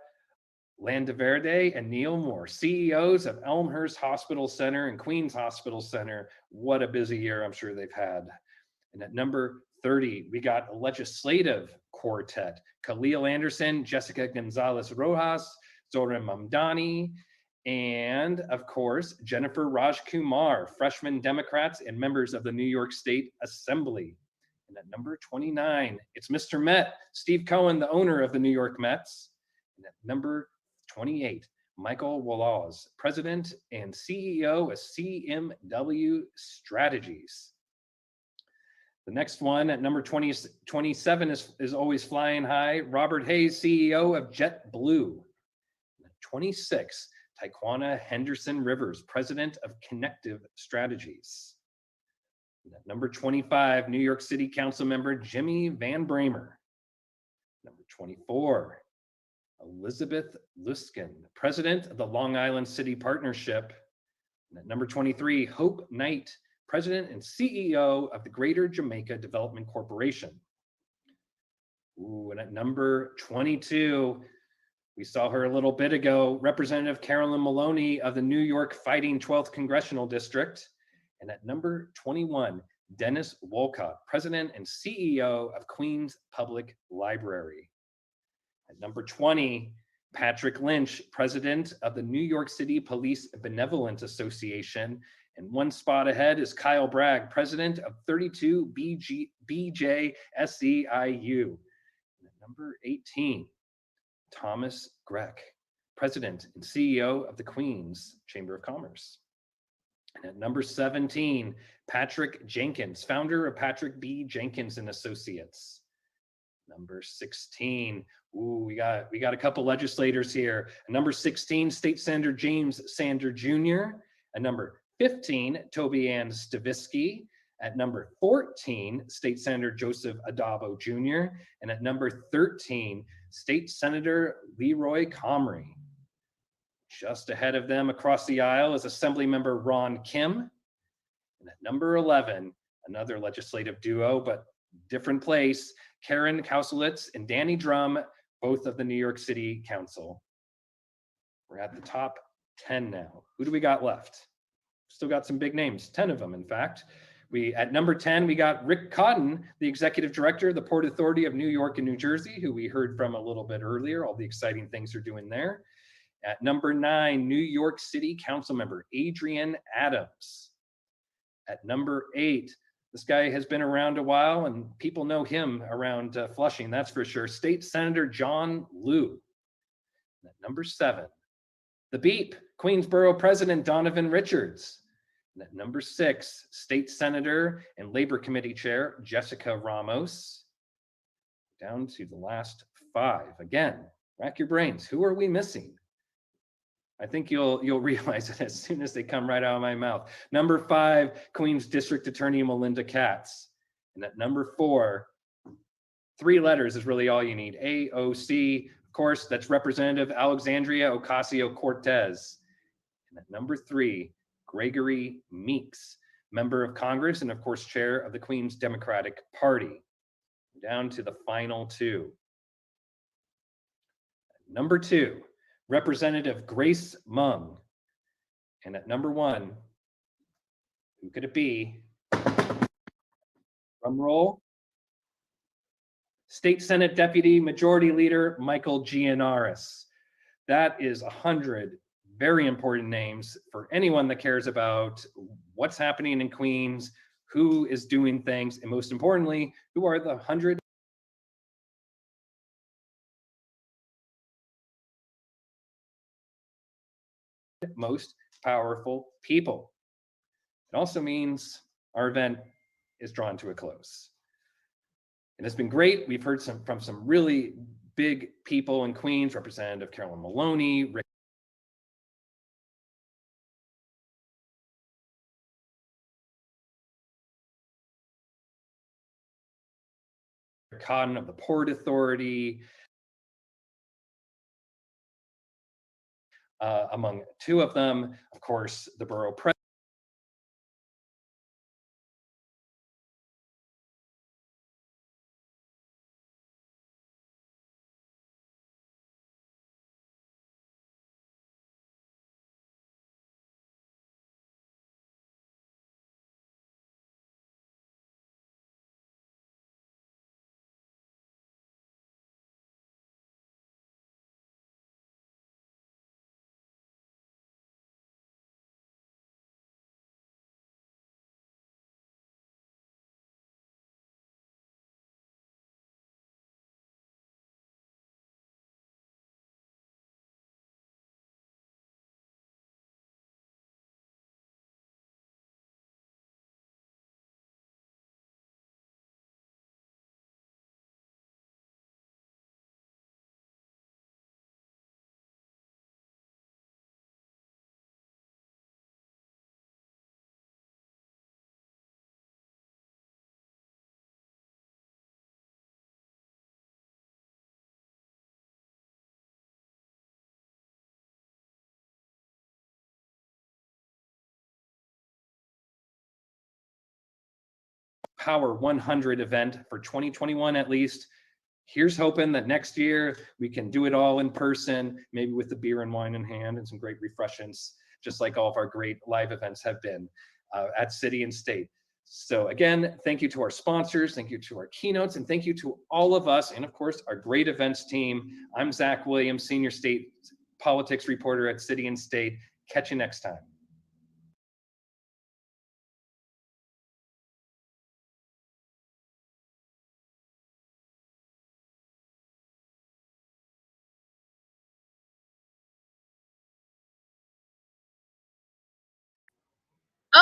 Landaverde and Neil Moore, CEOs of Elmhurst Hospital Center and Queens Hospital Center. What a busy year I'm sure they've had. And at number 30, we got a legislative quartet, Khalil Anderson, Jessica Gonzalez Rojas, Zoran Mamdani, and of course, Jennifer Rajkumar, freshman Democrats and members of the New York State Assembly. And at number 29, it's Mr. Met, Steve Cohen, the owner of the New York Mets. And at number 28, Michael Wallace, President and CEO of CMW Strategies. The next one at number 27 is always flying high, Robert Hayes, CEO of JetBlue. And at 26, Taekwana Henderson Rivers, President of Connective Strategies. And at number 25, New York City Council member Jimmy Van Bramer. Number 24, Elizabeth Luskin, President of the Long Island City Partnership. And at number 23, Hope Knight, President and CEO of the Greater Jamaica Development Corporation. Ooh, and at number 22, we saw her a little bit ago, Representative Carolyn Maloney of the New York Fighting 12th Congressional District. And at number 21, Dennis Wolcott, President and CEO of Queens Public Library. At number 20, Patrick Lynch, President of the New York City Police Benevolent Association. And one spot ahead is Kyle Bragg, President of 32 BJSEIU. And at number 18, Thomas Grech, President and CEO of the Queens Chamber of Commerce. And at number 17, Patrick Jenkins, founder of Patrick B. Jenkins and Associates. Number 16, ooh, we got a couple legislators here. At number 16, State Senator James Sander Jr. At number 15, Toby Ann Stavisky. At number 14, State Senator Joseph Adabo Jr. And at number 13, State Senator Leroy Comrie. Just ahead of them across the aisle is Assemblymember Ron Kim. And at number 11, another legislative duo, but different place, Karen Kauselitz and Danny Drum, both of the New York City Council. We're at the top 10 now. Who do we got left? Still got some big names, 10 of them, in fact. At number 10, we got Rick Cotton, the Executive Director of the Port Authority of New York and New Jersey, who we heard from a little bit earlier, all the exciting things they're doing there. At number 9, New York City Council member Adrian Adams. At number 8, this guy has been around a while and people know him around Flushing, that's for sure, State Senator John Liu. At number 7, the Beep, Queensborough President Donovan Richards. And at number 6, State Senator and Labor Committee Chair Jessica Ramos. Down to the last 5. Again, rack your brains. Who are we missing? I think you'll realize it as soon as they come right out of my mouth. Number 5, Queens District Attorney Melinda Katz. And at number 4, 3 letters is really all you need. AOC, of course, that's Representative Alexandria Ocasio-Cortez. And at number 3, Gregory Meeks, member of Congress and of course, chair of the Queens Democratic Party. Down to the final 2. At number 2, Representative Grace Mung. And at number 1, Who could it be? Drum roll. State Senate Deputy Majority Leader Michael Gianaris. That is 100 very important names for anyone that cares about what's happening in Queens, who is doing things, and most importantly, who are the 100 most powerful people. It also means our event is drawn to a close. And it's been great. We've heard from some really big people in Queens, Representative Carolyn Maloney, Rick Cotton of the Port Authority, among two of them, of course, the borough president. Power 100 event for 2021 at least. Here's hoping that next year we can do it all in person, maybe with the beer and wine in hand and some great refreshments, just like all of our great live events have been at City and State. So again, thank you to our sponsors, thank you to our keynotes, and thank you to all of us, and of course, our great events team. I'm Zach Williams, Senior State Politics Reporter at City and State. Catch you next time.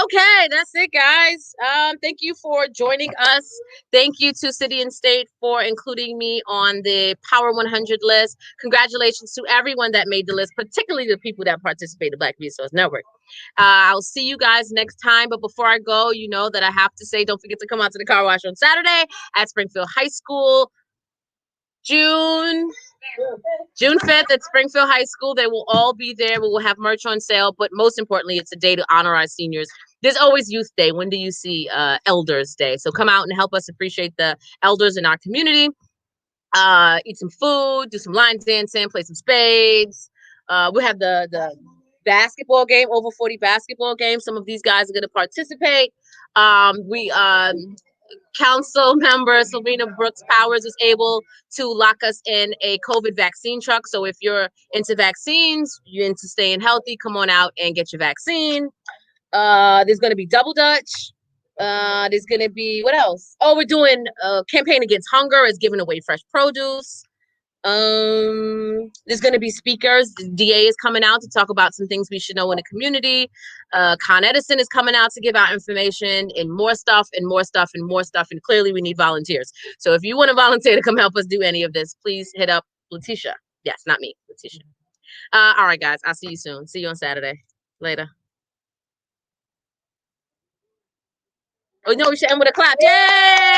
Okay, that's it, guys. Thank you for joining us. Thank you to City and State for including me on the Power 100 list. Congratulations to everyone that made the list, particularly the people that participate in the Black Resource Network. I'll see you guys next time. But before I go, you know that I have to say, don't forget to come out to the car wash on Saturday at Springfield High School. June 5th at Springfield High School. They will all be there. We will have merch on sale, but most importantly, it's a day to honor our seniors. There's always Youth Day. When do you see Elders Day? So come out and help us appreciate the elders in our community. Eat some food, do some line dancing, play some spades. We have the basketball game, over 40 basketball game. Some of these guys are going to participate. Council member Sylvina Brooks Powers is able to lock us in a COVID vaccine truck. So if you're into vaccines, you're into staying healthy, come on out and get your vaccine. There's going to be Double Dutch. There's going to be, what else? Oh, we're doing a campaign against hunger, is giving away fresh produce. There's going to be speakers. The DA is coming out to talk about some things we should know in the community. Con Edison is coming out to give out information, and more stuff and more stuff and more stuff. And clearly we need volunteers. So if you want to volunteer to come help us do any of this, please hit up Letitia. Yes, not me, Letitia. All right, guys, I'll see you soon. See you on Saturday. Later. Oh, no, we should end with a clap. Yay!